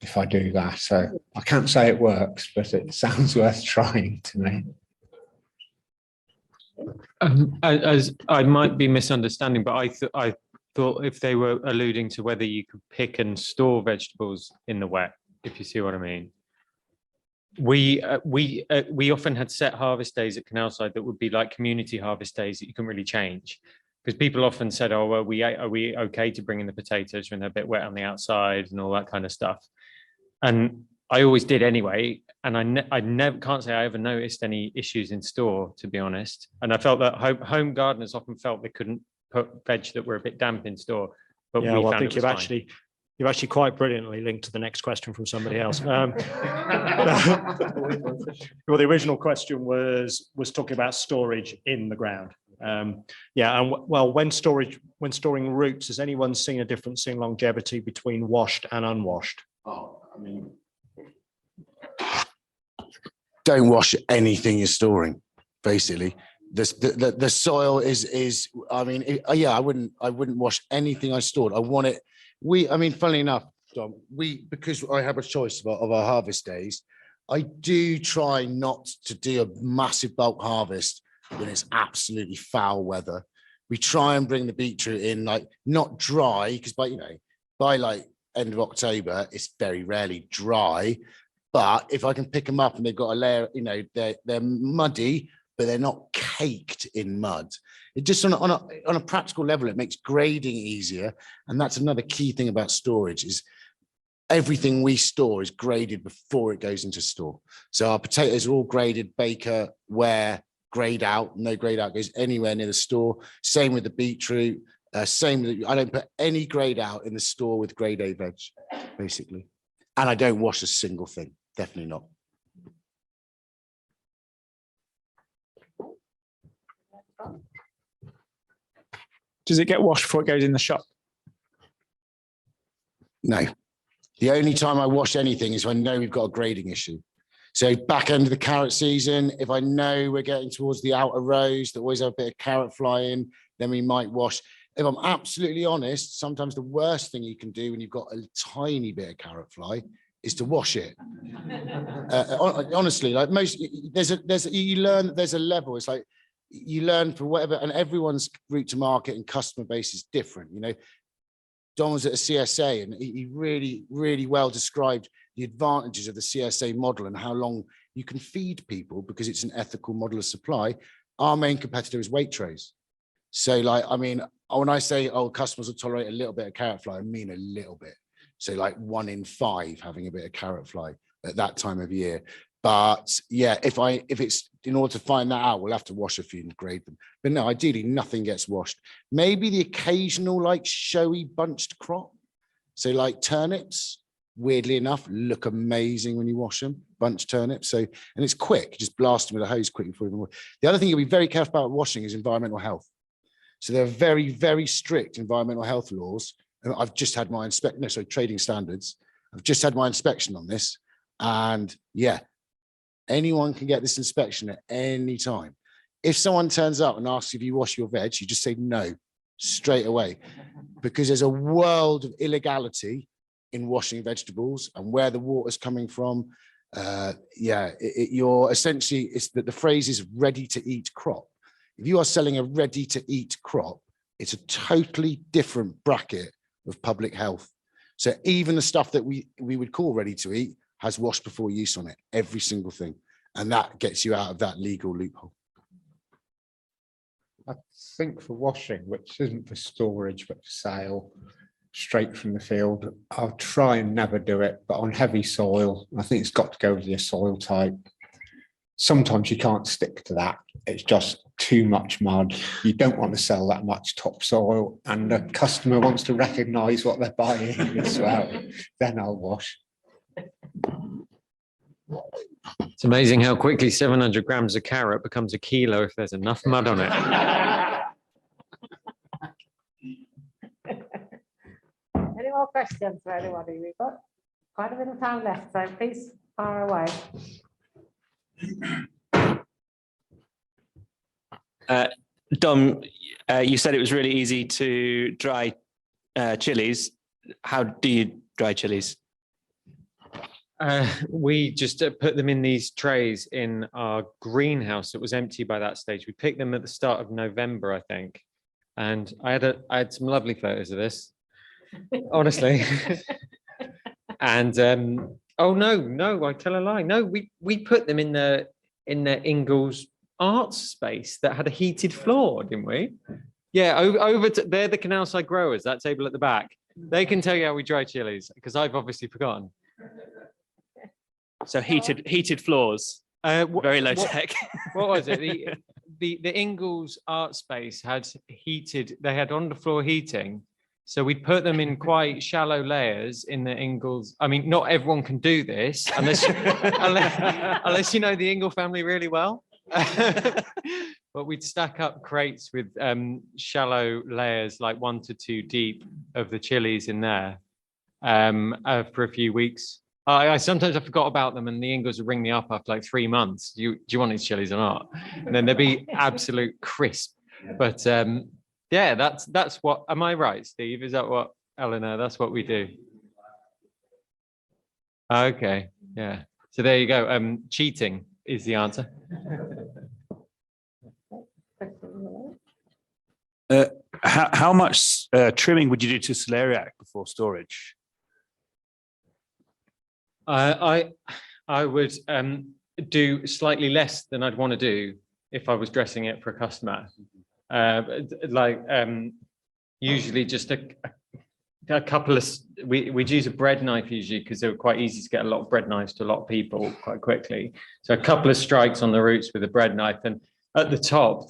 if I do that. So I can't say it works, but it sounds worth trying to me. As I might be misunderstanding, but I thought if they were alluding to whether you could pick and store vegetables in the wet, if you see what I mean. We often had set harvest days at Canalside that would be like community harvest days that you can really change. Because people often said, oh, well, are we okay to bring in the potatoes when they're a bit wet on the outside and all that kind of stuff? And I always did anyway. And I never can't say I ever noticed any issues in store, to be honest. And I felt that home gardeners often felt they couldn't put veg that were a bit damp in store. But Yeah, we well, I found think it was you've actually quite brilliantly linked to the next question from somebody else. Well, the original question was talking about storage in the ground. Yeah, and well, when storing roots, has anyone seen a difference in longevity between washed and unwashed? Oh, I mean, don't wash anything you're storing. Basically, the soil is. I mean, yeah, I wouldn't wash anything I stored. I want it. I mean, funnily enough, Dom, because I have a choice of our harvest days, I do try not to do a massive bulk harvest when it's absolutely foul weather. We try and bring the beetroot in like not dry, because by like end of October, it's very rarely dry. But if I can pick them up and they've got a layer, they're muddy, but they're not caked in mud. It just on a practical level, it makes grading easier. And that's another key thing about storage is everything we store is graded before it goes into store. So our potatoes are all graded, Baker, Ware, grade out. No grade out goes anywhere near the store. Same with the beetroot. I don't put any grade out in the store with grade A veg, basically. And I don't wash a single thing. Definitely not. Does it get washed before it goes in the shop? No. The only time I wash anything is when I know we've got a grading issue. So back end of the carrot season, if I know we're getting towards the outer rows that always have a bit of carrot fly in, then we might wash. If I'm absolutely honest, sometimes the worst thing you can do when you've got a tiny bit of carrot fly is to wash it. Honestly, like you learn there's a level. It's like you learn for whatever, and everyone's route to market and customer base is different. You know, Don was at a CSA and he really, really well described the advantages of the CSA model and how long you can feed people because it's an ethical model of supply. Our main competitor is weight trays. So like, I mean, when I say, oh, customers will tolerate a little bit of carrot fly, I mean a little bit. So like 1 in 5 having a bit of carrot fly at that time of year. But yeah, if it's in order to find that out, we'll have to wash a few and grade them. But no, ideally nothing gets washed. Maybe the occasional like showy bunched crop. So like turnips, weirdly enough, look amazing when you wash them, bunched turnips. So, and it's quick, just blast them with a hose quickly before you even wash. The other thing you'll be very careful about washing is environmental health. So there are very, very strict environmental health laws. And I've just had my trading standards. I've just had my inspection on this. And yeah, anyone can get this inspection at any time. If someone turns up and asks if you wash your veg, you just say no straight away, because there's a world of illegality in washing vegetables and where the water's coming from. You're essentially, it's that the phrase is ready to eat crop. If you are selling a ready to eat crop, it's a totally different bracket of public health. So even the stuff that we would call ready to eat has wash before use on it, every single thing. And that gets you out of that legal loophole. I think for washing, which isn't for storage, but for sale, straight from the field, I'll try and never do it, but on heavy soil, I think it's got to go with your soil type. Sometimes you can't stick to that. It's just too much mud. You don't want to sell that much topsoil, and the customer wants to recognise what they're buying as well. Then I'll wash. It's amazing how quickly 700 grams of carrot becomes a kilo if there's enough mud on it. Any more questions for anybody? We've got quite a bit of time left, so please fire away. Dom, you said it was really easy to dry chilies. How do you dry chilies? We just put them in these trays in our greenhouse. It was empty by that stage. We picked them at the start of November, I think. And I had some lovely photos of this, honestly. And oh no, I tell a lie. No, we put them in the Ingalls arts space that had a heated floor, didn't we? Yeah, over to, they're the canal side growers, that table at the back. They can tell you how we dry chilies, because I've obviously forgotten. So heated floors, very low tech. What was it? The Ingalls art space had heated, they had on the floor heating. So we'd put them in quite shallow layers in the Ingalls. I mean, not everyone can do this unless unless you know the Ingle family really well. But we'd stack up crates with shallow layers, like 1 to 2 deep, of the chilies in there for a few weeks. I sometimes I forgot about them, and the Ingalls would ring me up after like 3 months. Do you want these chilies or not? And then they'd be absolute crisp. But yeah, that's what. Am I right, Steve? Is that what, Eleanor? That's what we do. Okay, yeah. So there you go. Cheating is the answer. How much trimming would you do to celeriac before storage? I would do slightly less than I'd want to do if I was dressing it for a customer. Usually just a couple of, we'd use a bread knife usually, because they were quite easy to get a lot of bread knives to a lot of people quite quickly. So a couple of strikes on the roots with a bread knife, and at the top,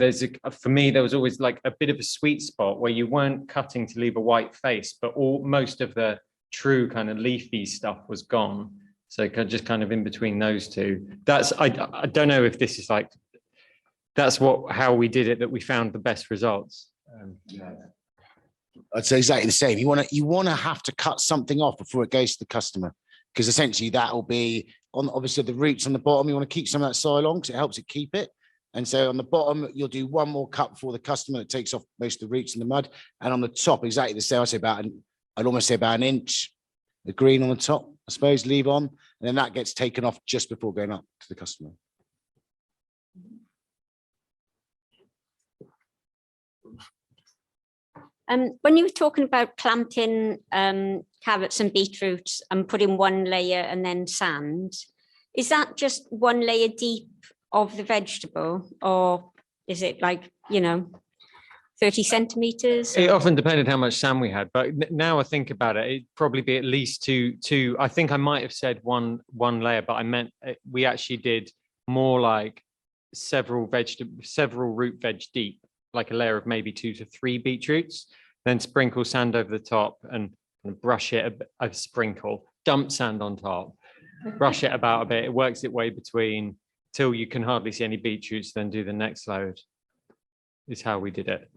for me, there was always like a bit of a sweet spot where you weren't cutting to leave a white face, but most of the true kind of leafy stuff was gone. So just kind of in between those two. I don't know if this is like, that's how we did it, that we found the best results. I'd say exactly the same. You want to have to cut something off before it goes to the customer, because essentially that will be on obviously the roots on the bottom. You want to keep some of that soil on because it helps it keep it. And so on the bottom, you'll do one more cut before the customer that takes off most of the roots in the mud. And on the top, exactly the same. I'd almost say about an inch, the green on the top, I suppose, leave on, and then that gets taken off just before going up to the customer. When you were talking about planting carrots and beetroots and putting one layer and then sand, is that just one layer deep of the vegetable, or is it like, 30 centimeters? It often depended how much sand we had, but now I think about it, it'd probably be at least two. I think I might have said one layer, but I meant we actually did more like several root veg deep, like a layer of maybe 2 to 3 beetroots, then sprinkle sand over the top and brush it, sprinkle, dump sand on top, brush it about a bit. It works its way between till you can hardly see any beetroots, then do the next load. Is how we did it.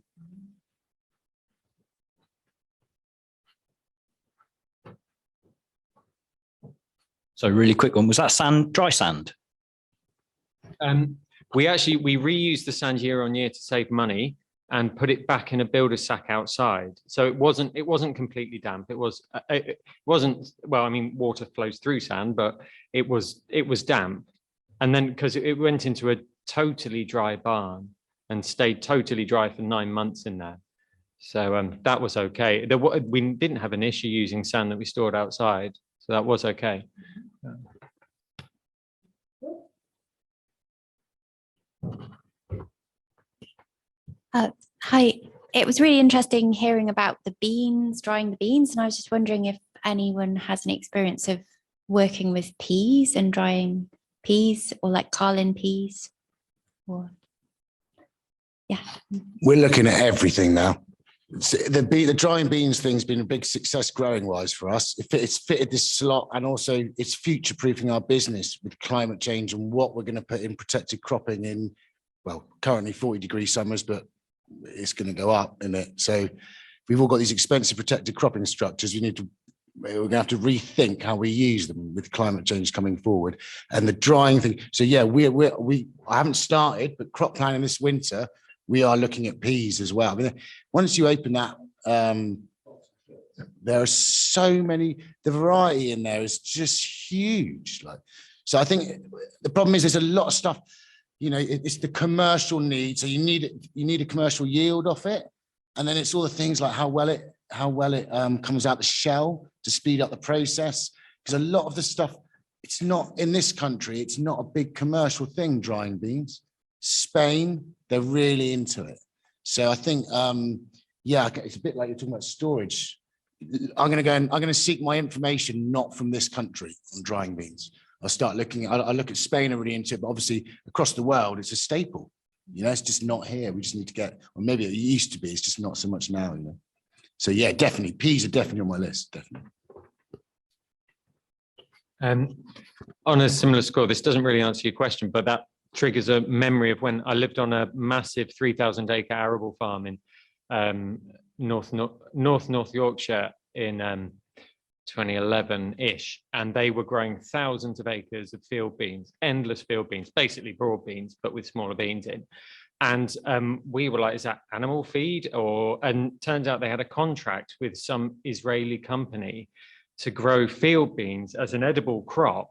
So really quick one, was that sand, dry sand? We reused the sand year on year to save money and put it back in a builder sack outside. So it wasn't completely damp. It wasn't, well, I mean, water flows through sand, but it was damp. And then because it went into a totally dry barn and stayed totally dry for 9 months in there. So that was okay. We didn't have an issue using sand that we stored outside. So that was okay. Hi, it was really interesting hearing about the beans, drying the beans, and I was just wondering if anyone has any experience of working with peas and drying peas, or like Carlin peas, or yeah. We're looking at everything now. The drying beans thing's been a big success growing wise for us. It's fitted this slot, and also it's future proofing our business with climate change and what we're going to put in protected cropping in, well, currently 40-degree summers, but it's going to go up in it. So we've all got these expensive protected cropping structures. We're going to have to rethink how we use them with climate change coming forward and the drying thing. So yeah, I haven't started, but crop planning this winter, we are looking at peas as well. I mean, once you open that, there are so many, the variety in there is just huge. So I think the problem is there's a lot of stuff, it's the commercial need. So you need a commercial yield off it. And then it's all the things like how well it comes out the shell to speed up the process. Because a lot of the stuff, it's not in this country, it's not a big commercial thing, drying beans. Spain, they're really into it. So I think, it's a bit like you're talking about storage. I'm going to seek my information not from this country on drying beans. I'll start looking, I look at Spain, are really into it, but obviously across the world, it's a staple. It's just not here. We just need to get, or maybe it used to be, it's just not so much now, So yeah, definitely, peas are definitely on my list, definitely. On a similar score, this doesn't really answer your question, but that triggers a memory of when I lived on a massive 3,000-acre arable farm in North Yorkshire in 2011-ish, and they were growing thousands of acres of field beans, endless field beans, basically broad beans, but with smaller beans in. And we were like, is that animal feed? And turns out they had a contract with some Israeli company to grow field beans as an edible crop.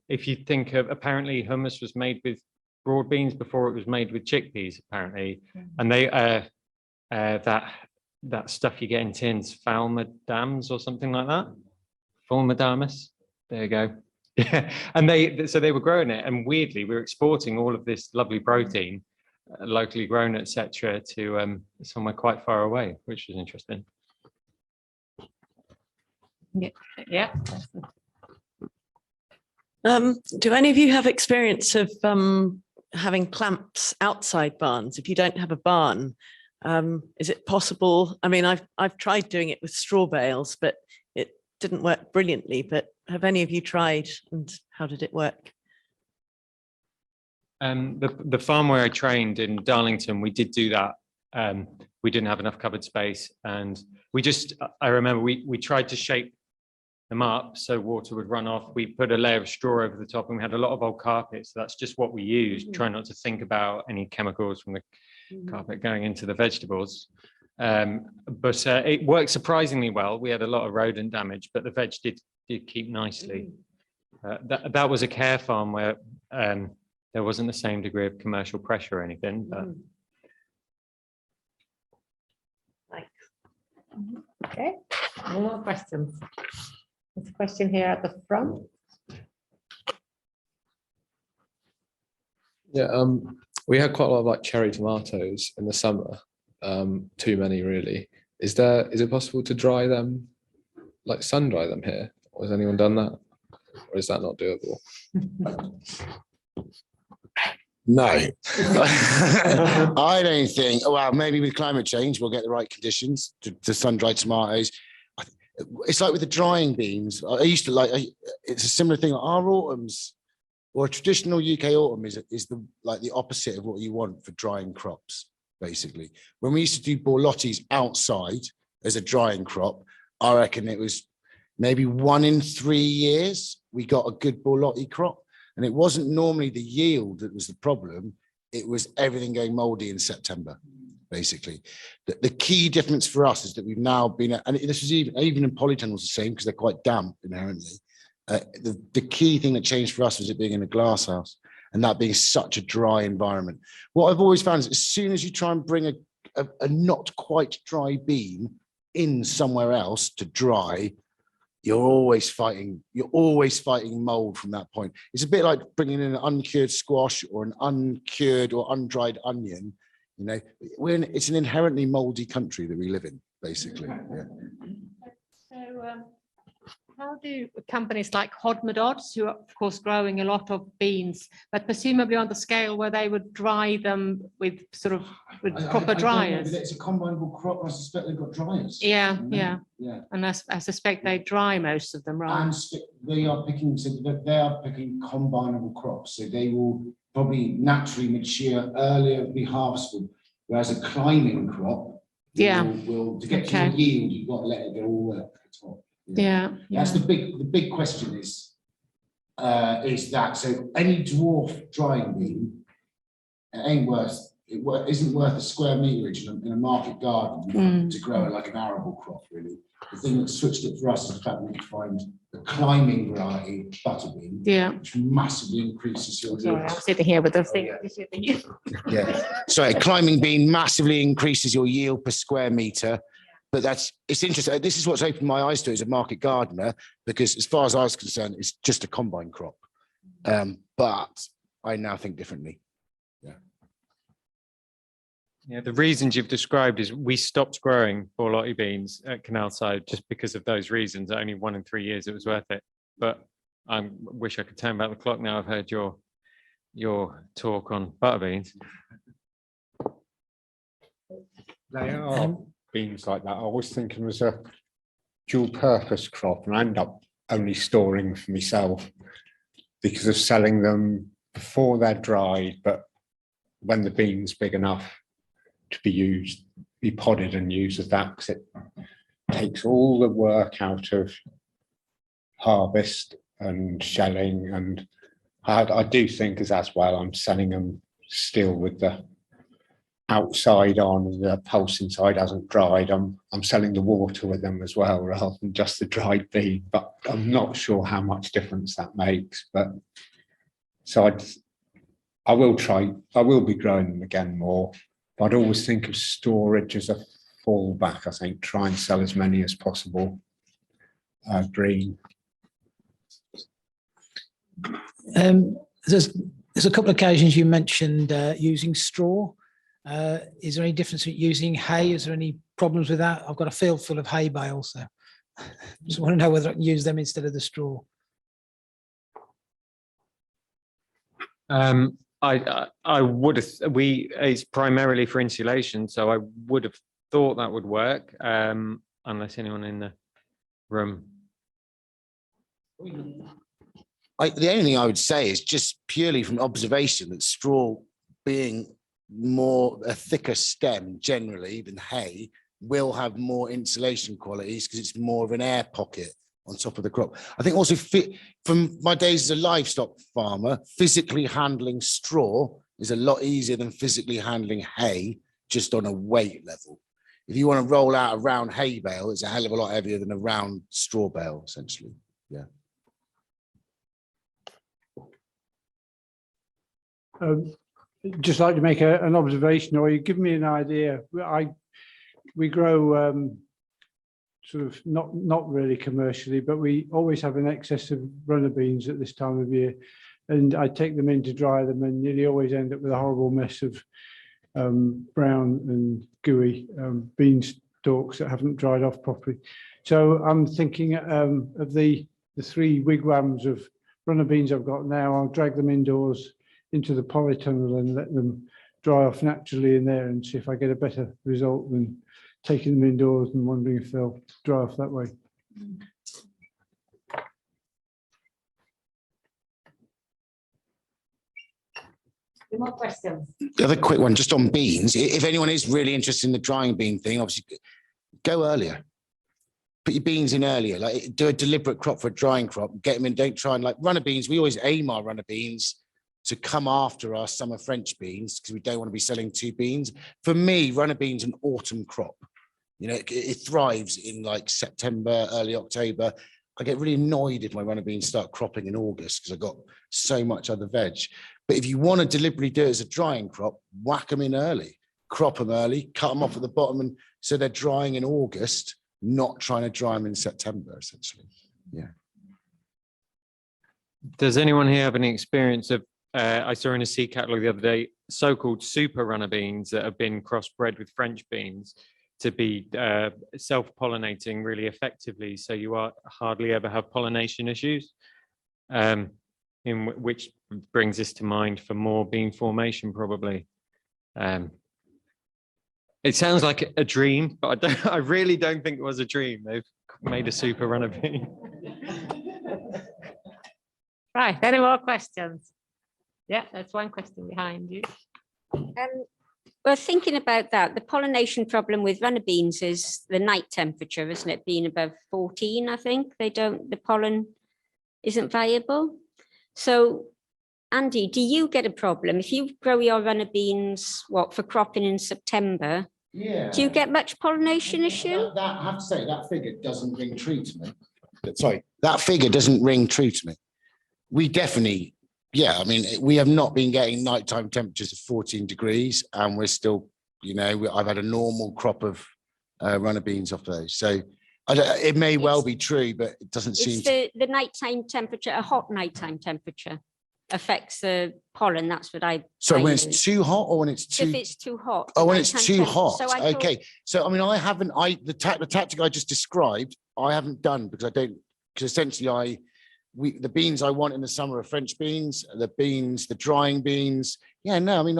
If you think of, apparently hummus was made with broad beans before it was made with chickpeas, apparently. And they, that stuff you get in tins, falmadams or something like that. Falmadamus, there you go. Yeah, and so they were growing it, and weirdly we were exporting all of this lovely protein, locally grown, etc., to somewhere quite far away, which was interesting. Yeah. Do any of you have experience of having clamps outside barns? If you don't have a barn, is it possible? I mean, I've tried doing it with straw bales, but it didn't work brilliantly. But have any of you tried, and how did it work? The farm where I trained in Darlington, we did do that. we didn't have enough cupboard space, and I remember we tried to shape them up so water would run off. We put a layer of straw over the top, and we had a lot of old carpet, so that's just what we used. Try not to think about any chemicals from the carpet going into the vegetables. But it worked surprisingly well. We had a lot of rodent damage, but the veg did keep nicely. That was a care farm where there wasn't the same degree of commercial pressure or anything. But Okay, no more questions. There's a question here at the front. Yeah, we had quite a lot of like cherry tomatoes in the summer. Too many really. Is it possible to dry them, like sun dry them here? Or has anyone done that? Or is that not doable? No. I don't think, well, maybe with climate change, we'll get the right conditions to sun-dry tomatoes. It's like with the drying beans. I used to it's a similar thing. Our autumns, or a traditional UK autumn is the opposite of what you want for drying crops, basically. When we used to do borlottis outside as a drying crop, I reckon it was maybe 1 in 3 years we got a good borlotti crop. And it wasn't normally the yield that was the problem. It was everything going moldy in September, basically. The key difference for us is that we've now been, and this was even in polytunnels the same, because they're quite damp inherently. The key thing that changed for us was it being in a glass house and that being such a dry environment. What I've always found is as soon as you try and bring a not quite dry bean in somewhere else to dry, you're always fighting mold from that point. It's a bit like bringing in an uncured squash or an uncured or undried onion. You know, it's an inherently moldy country that we live in, basically. Yeah. So how do companies like Hotchpotch, who are of course growing a lot of beans, but presumably on the scale where they would dry them with proper dryers? It's a combinable crop. I suspect they've got dryers. Yeah. And I suspect they dry most of them, right? And they are picking combinable crops, so they will probably naturally mature earlier, be harvestable. Whereas a climbing crop, will to get to the yield, you've got to let it go all the way up to the top. That's the big question is that so any dwarf drying bean isn't worth a square meterage in a market garden to grow it like an arable crop, really. The thing that switched it for us is the fact that we could find the climbing variety butter bean, which massively increases your yield. Sorry, I'm sitting here with the thing. Sorry, climbing bean massively increases your yield per square meter. But it's interesting. This is what's opened my eyes to as a market gardener, because as far as I was concerned, it's just a combine crop. But I now think differently. Yeah, the reasons you've described is we stopped growing borlotti beans at Canalside just because of those reasons. Only 1 in 3 years it was worth it. But I wish I could turn back the clock now. I've heard your talk on butter beans. They are beans like that. I was thinking was a dual purpose crop, and I end up only storing for myself because of selling them before they're dried, but when the bean's big enough to be podded and used as that, because it takes all the work out of harvest and shelling. And I do think as well, I'm selling them still with the outside on, the pulse inside hasn't dried. I'm selling the water with them as well, rather than just the dried bean, but I'm not sure how much difference that makes. But so I will be growing them again more, but I'd always think of storage as a fallback. I think try and sell as many as possible green. There's a couple of occasions you mentioned using straw. Is there any difference with using hay? Is there any problems with that? I've got a field full of hay bales, so just want to know whether I can use them instead of the straw. I would have, it's primarily for insulation, so I would have thought that would work, unless anyone in the room. The only thing I would say is just purely from observation that straw being a thicker stem generally than hay will have more insulation qualities because it's more of an air pocket on top of the crop. I think also from my days as a livestock farmer, physically handling straw is a lot easier than physically handling hay just on a weight level. If you want to roll out a round hay bale, it's a hell of a lot heavier than a round straw bale, essentially. Yeah. Just like to make an observation, or you give me an idea. We grow sort of not really commercially, but we always have an excess of runner beans at this time of year, and I take them in to dry them, and nearly always end up with a horrible mess of brown and gooey bean stalks that haven't dried off properly. So I'm thinking of the 3 wigwams of runner beans I've got now. I'll drag them indoors into the polytunnel and let them dry off naturally in there and see if I get a better result than taking them indoors and wondering if they'll dry off that way. Any more questions? The other quick one, just on beans. If anyone is really interested in the drying bean thing, obviously go earlier. Put your beans in earlier, like do a deliberate crop for a drying crop, get them in, don't try and like runner beans. We always aim our runner beans to come after our summer French beans because we don't want to be selling 2 beans. For me, runner beans an autumn crop. You know, it thrives in like September, early October. I get really annoyed if my runner beans start cropping in August because I've got so much other veg. But if you want to deliberately do it as a drying crop, whack them in early, crop them early, cut them off at the bottom, and so they're drying in August, not trying to dry them in September, essentially. Yeah. Does anyone here have any experience of, I saw in a seed catalogue the other day, so-called super runner beans that have been crossbred with French beans to be self-pollinating really effectively, so you hardly ever have pollination issues, which brings us to mind for more bean formation probably. It sounds like a dream, but I really don't think it was a dream. They've made a super runner bean. Right, any more questions? Yeah, that's one question behind you. Well, thinking about that, the pollination problem with runner beans is the night temperature, isn't it? Being above 14, I think the pollen isn't viable. So, Andy, do you get a problem if you grow your runner beans, for cropping in September? Yeah. Do you get much pollination issue? I have to say that figure doesn't ring true to me. Sorry, that figure doesn't ring true to me. We definitely, yeah, I mean, we have not been getting nighttime temperatures of 14 degrees and we're still, you know, I've had a normal crop of runner beans off those. So it may well be true, but it doesn't seem the nighttime temperature, a hot nighttime temperature affects the pollen. That's what I. So when it's too hot or when it's too. If it's too hot. Oh, when it's too hot. So okay. So I mean, the tactic I just described, I haven't done because essentially the beans I want in the summer are French beans, the drying beans. Yeah, no, I mean,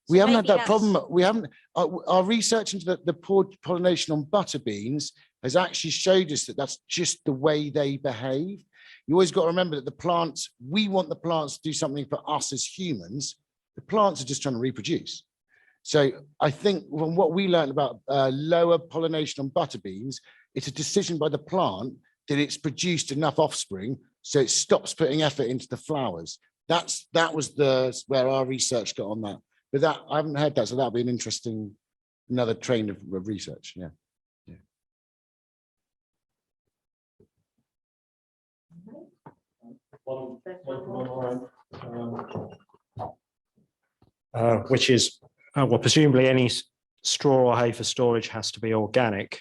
we haven't had that problem. We haven't, our research into the poor pollination on butter beans has actually showed us that that's just the way they behave. You always got to remember that the plants, we want the plants to do something for us as humans. The plants are just trying to reproduce. So I think from what we learned about lower pollination on butter beans, it's a decision by the plant that it's produced enough offspring, so it stops putting effort into the flowers. That was where our research got on that. But that I haven't heard that, so that'll be an interesting another train of research. Yeah. Which is, well, presumably any straw or hay for storage has to be organic,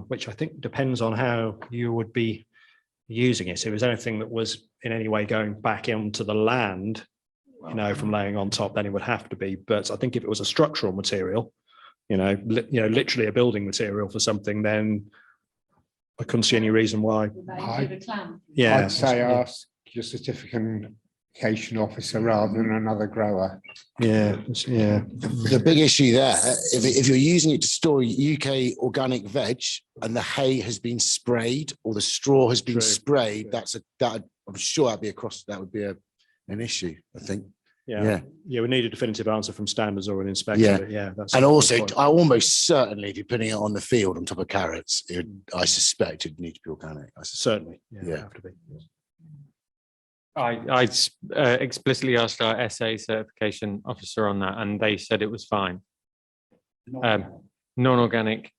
which I think depends on how you would be using it. If it was anything that was in any way going back into the land, you know, from laying on top, then it would have to be. But I think if it was a structural material, literally a building material for something, then I couldn't see any reason why. I'd say ask your certification officer rather than another grower. Yeah. The big issue there, if you're using it to store UK organic veg and the hay has been sprayed or the straw has been sprayed, I'm sure that would be an issue, I think. Yeah, we need a definitive answer from standards or an inspector. Yeah. But yeah, that's And a good also, point. I almost certainly, if you're putting it on the field on top of carrots, I suspect it'd need to be organic. Certainly, Yeah. have to be. I explicitly asked our SA certification officer on that, and they said it was fine. Non-organic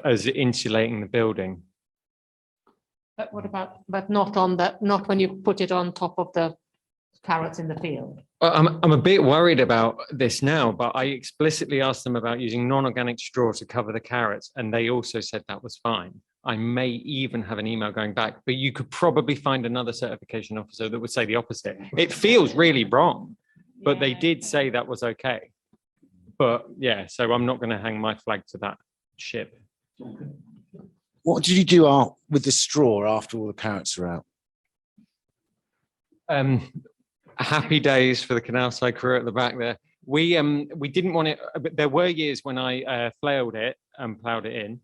as insulating the building. But what about, but not on that, not when you put it on top of the carrots in the field? I'm a bit worried about this now, but I explicitly asked them about using non-organic straw to cover the carrots, and they also said that was fine. I may even have an email going back, but you could probably find another certification officer that would say the opposite. It feels really wrong, but they did say that was okay. But yeah, so I'm not going to hang my flag to that ship. What did you do with the straw after all the carrots are out? Happy days for the canal side crew at the back there. We didn't want it, but there were years when I flailed it and ploughed it in.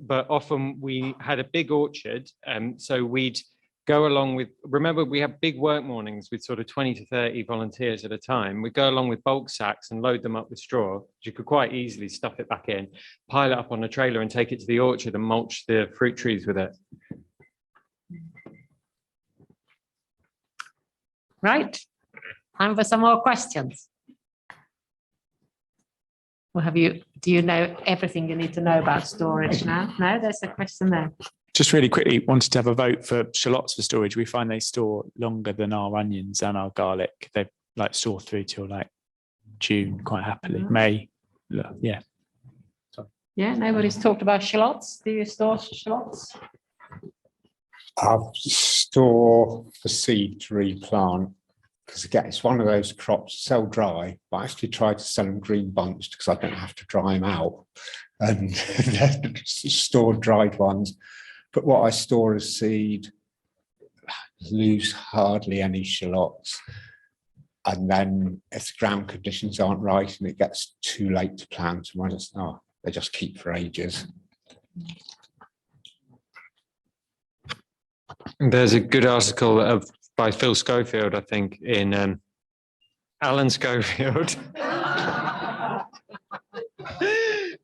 But often we had a big orchard, so we'd go along with, remember we have big work mornings with sort of 20 to 30 volunteers at a time. We'd go along with bulk sacks and load them up with straw. You could quite easily stuff it back in, pile it up on a trailer and take it to the orchard and mulch the fruit trees with it. Right, time for some more questions. Or do you know everything you need to know about storage now? No, there's a question there. Just really quickly, wanted to have a vote for shallots for storage. We find they store longer than our onions and our garlic. They like store through till like June quite happily. May, yeah. Yeah, nobody's talked about shallots. Do you store shallots? I store the seed to replant because again, it's one of those crops sell dry, but I actually try to sell them green bunched because I don't have to dry them out and store dried ones. But what I store as seed, lose hardly any shallots. And then if the ground conditions aren't right and it gets too late to plant them, they just keep for ages. There's a good article by Phil Schofield, I think, in Alan Schofield.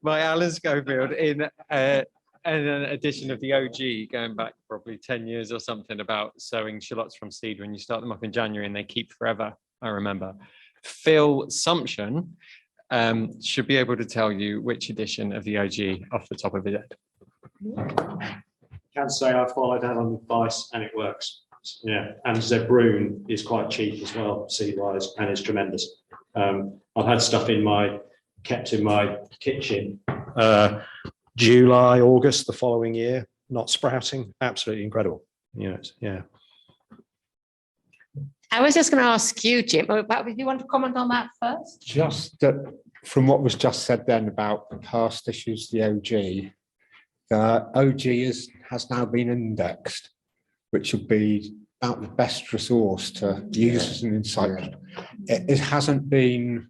By Alan Schofield in an edition of the OG going back probably 10 years or something about sowing shallots from seed when you start them up in January and they keep forever, I remember. Phil Sumption should be able to tell you which edition of the OG off the top of his head. Can say I followed Alan advice and it works. Yeah, and Zebrune is quite cheap as well, seed-wise, and it's tremendous. I've had stuff kept in my kitchen, July, August the following year, not sprouting, absolutely incredible. Yeah. I was just going to ask you, Jim, but if you want to comment on that first? Just that from what was just said then about the past issues, the OG has now been indexed, which would be about the best resource to use as an insight. It hasn't been,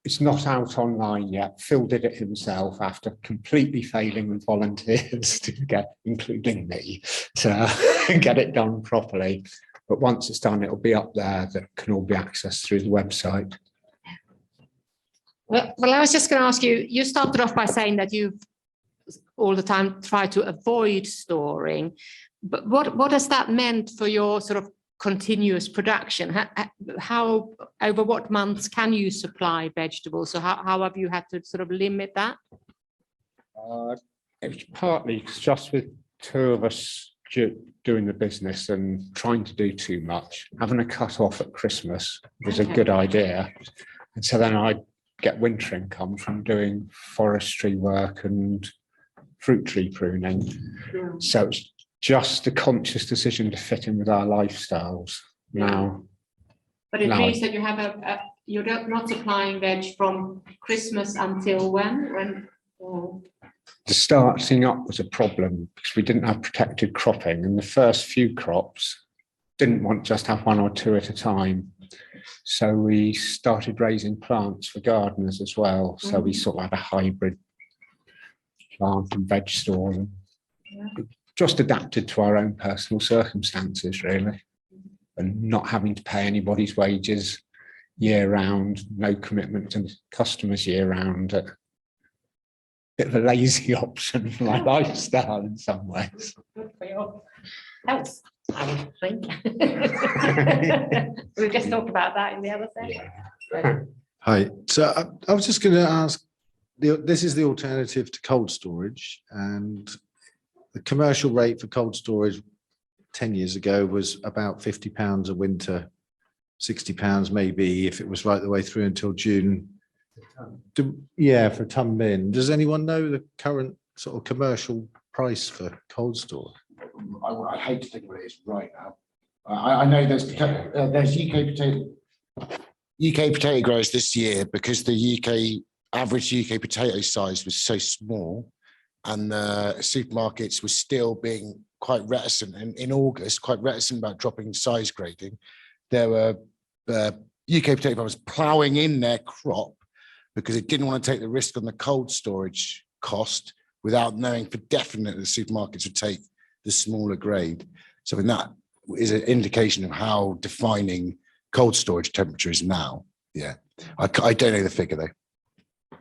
it's not out online yet. Phil did it himself after completely failing with volunteers to get, including me, to get it done properly. But once it's done, it'll be up there that can all be accessed through the website. Well, I was just going to ask you, you started off by saying that you've all the time tried to avoid storing, but what has that meant for your sort of continuous production? How over what months can you supply vegetables? So how have you had to sort of limit that? It was partly just with two of us doing the business and trying to do too much. Having a cut off at Christmas was a good idea. And so then I'd get winter income from doing forestry work and fruit tree pruning. So it's just a conscious decision to fit in with our lifestyles now. But it means that you have you're not supplying veg from Christmas until when? The starting up was a problem because we didn't have protected cropping, and the first few crops didn't want just have one or two at a time. So we started raising plants for gardeners as well. So we sort of had a hybrid plant and veg store, and just adapted to our own personal circumstances really, and not having to pay anybody's wages year round, no commitment to customers year round. Bit of a lazy option for my lifestyle in some ways. Good for your health, I would think. We just talked about that in the other section. Hi, so I was just going to ask, this is the alternative to cold storage, and the commercial rate for cold storage 10 years ago was about £50 a winter, £60 maybe if it was right the way through until June. Yeah, for a ton bin. Does anyone know the current sort of commercial price for cold store? I hate to think what it is right now. I know there's UK potato growers this year, because the average UK potato size was so small, and the supermarkets were still being quite reticent, and in August, quite reticent about dropping size grading. There were UK potato farmers ploughing in their crop because it didn't want to take the risk on the cold storage cost without knowing for definite that the supermarkets would take the smaller grade. So I mean, that is an indication of how defining cold storage temperature is now. Yeah, I don't know the figure though.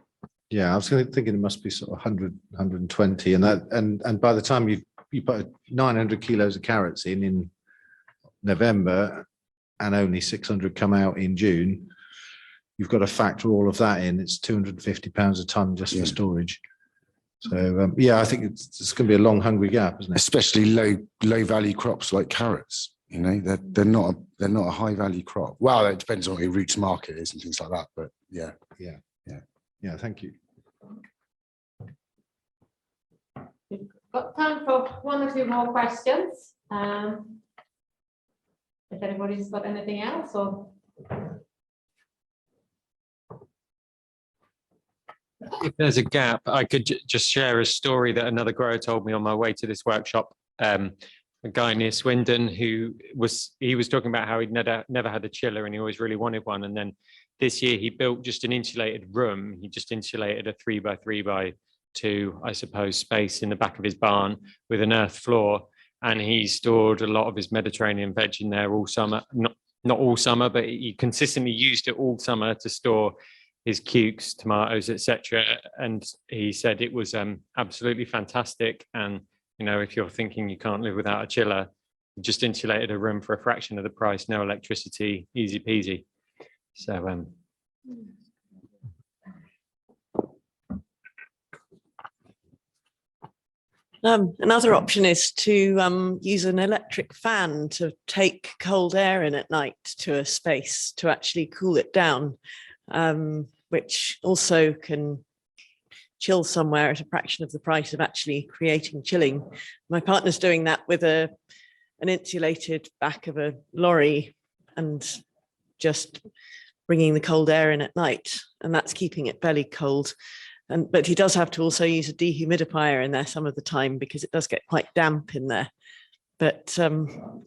Yeah, I was thinking it must be sort of 100, 120, and by the time you put 900 kilos of carrots in November and only 600 come out in June, you've got to factor all of that in. It's £250 a ton just for storage. So yeah, I think it's going to be a long, hungry gap, isn't it? Especially low value crops like carrots. You know, they're not a high value crop. Well, it depends on what your routes market is and things like that. But yeah. Thank you. We've got time for one or two more questions. If anybody's got anything else, or if there's a gap, I could just share a story that another grower told me on my way to this workshop. A guy near Swindon who was talking about how he'd never had a chiller and he always really wanted one. And then this year he built just an insulated room. He just insulated a 3x3x2, I suppose, space in the back of his barn with an earth floor. And he stored a lot of his Mediterranean veg in there all summer, not all summer, but he consistently used it all summer to store his cukes, tomatoes, etc. And he said it was absolutely fantastic. And you know, if you're thinking you can't live without a chiller, you just insulated a room for a fraction of the price, no electricity, easy peasy. So another option is to use an electric fan to take cold air in at night to a space to actually cool it down, which also can chill somewhere at a fraction of the price of actually creating chilling. My partner's doing that with an insulated back of a lorry and just bringing the cold air in at night, and that's keeping it fairly cold. But he does have to also use a dehumidifier in there some of the time because it does get quite damp in there. But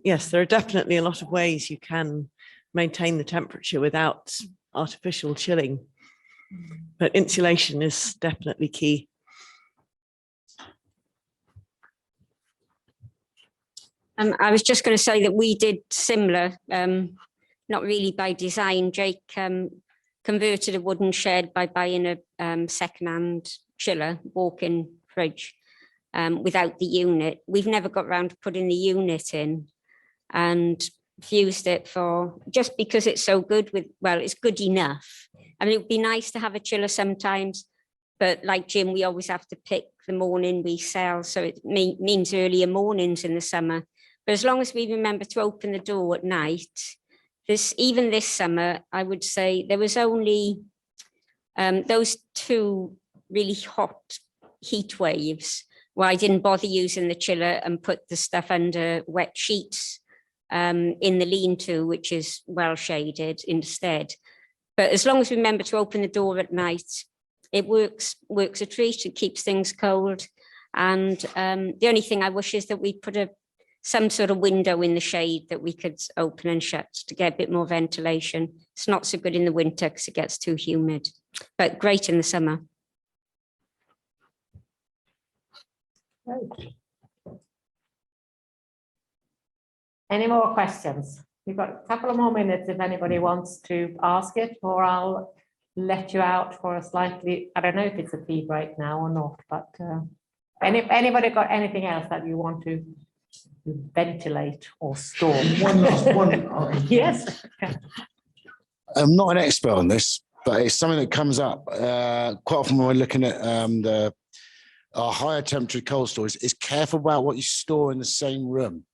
yes, there are definitely a lot of ways you can maintain the temperature without artificial chilling. But insulation is definitely key. I was just going to say that we did similar, not really by design. Jake converted a wooden shed by buying a second-hand chiller, walk-in fridge, without the unit. We've never got around to putting the unit in, and fused it for, just because it's so good with, well, it's good enough. I mean, it would be nice to have a chiller sometimes, but like Jim, we always have to pick the morning we sell. So it means earlier mornings in the summer. But as long as we remember to open the door at night, even this summer, I would say there was only those two really hot heat waves where I didn't bother using the chiller and put the stuff under wet sheets in the lean-to, which is well shaded instead. But as long as we remember to open the door at night, it works a treat. It keeps things cold. And the only thing I wish is that we put some sort of window in the shade that we could open and shut to get a bit more ventilation. It's not so good in the winter because it gets too humid, but great in the summer. Any more questions? We've got a couple of more minutes if anybody wants to ask it, or I'll let you out for a slightly, I don't know if it's a tea break now or not, but anybody got anything else that you want to ventilate or store? One last one. Yes. I'm not an expert on this, but it's something that comes up quite often when we're looking at our higher temperature cold storage. Is careful about what you store in the same room.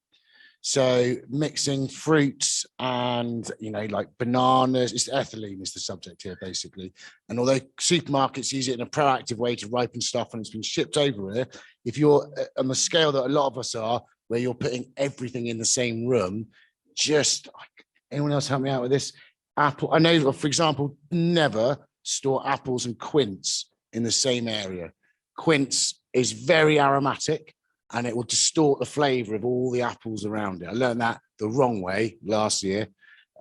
So mixing fruits and, like bananas, it's ethylene is the subject here, basically. And although supermarkets use it in a proactive way to ripen stuff and it's been shipped over here, if you're on the scale that a lot of us are, where you're putting everything in the same room, anyone else help me out with this? Apple, I know, for example, never store apples and quince in the same area. Quince is very aromatic, and it will distort the flavor of all the apples around it. I learned that the wrong way last year.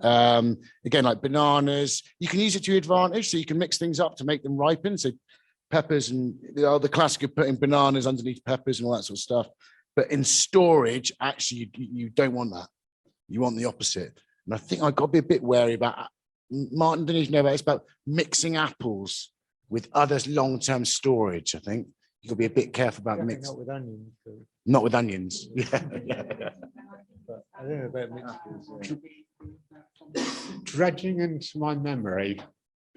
Again, like bananas, you can use it to your advantage. So you can mix things up to make them ripen. So peppers and the classic of putting bananas underneath peppers and all that sort of stuff. But in storage, actually, you don't want that. You want the opposite. And I think I've got to be a bit wary about, Martin, don't you know about it? It's about mixing apples with other long-term storage, I think. You've got to be a bit careful about mixing. Not with onions. Not with onions. Yeah. But I don't know about mixtures. Dredging into my memory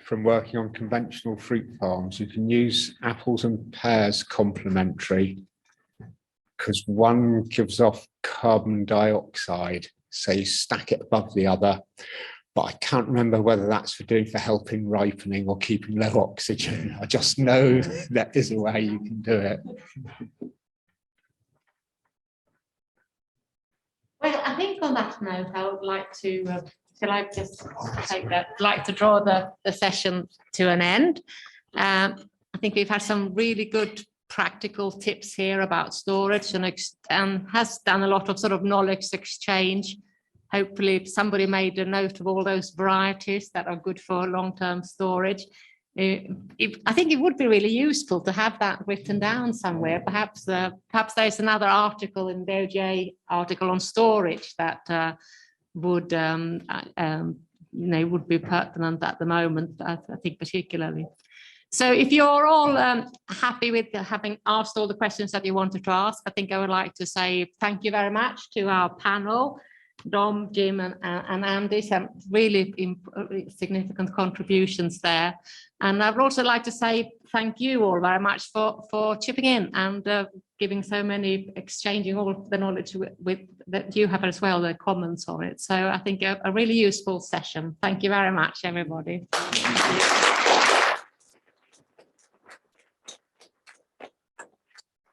from working on conventional fruit farms, you can use apples and pears complementary because one gives off carbon dioxide. So you stack it above the other. But I can't remember whether that's for helping ripening or keeping low oxygen. I just know that is a way you can do it. Well, I think on that note, I would like to, shall I just take that, like to draw the session to an end. I think we've had some really good practical tips here about storage and has done a lot of sort of knowledge exchange. Hopefully somebody made a note of all those varieties that are good for long-term storage. I think it would be really useful to have that written down somewhere. Perhaps there's another article in the OJ article on storage that would be pertinent at the moment, I think particularly. So if you're all happy with having asked all the questions that you wanted to ask, I think I would like to say thank you very much to our panel. Dom, Jim and Andy, some really significant contributions there. And I would also like to say thank you all very much for chipping in and giving so many, exchanging all the knowledge with that you have as well, the comments on it. So I think a really useful session. Thank you very much, everybody. Thank you.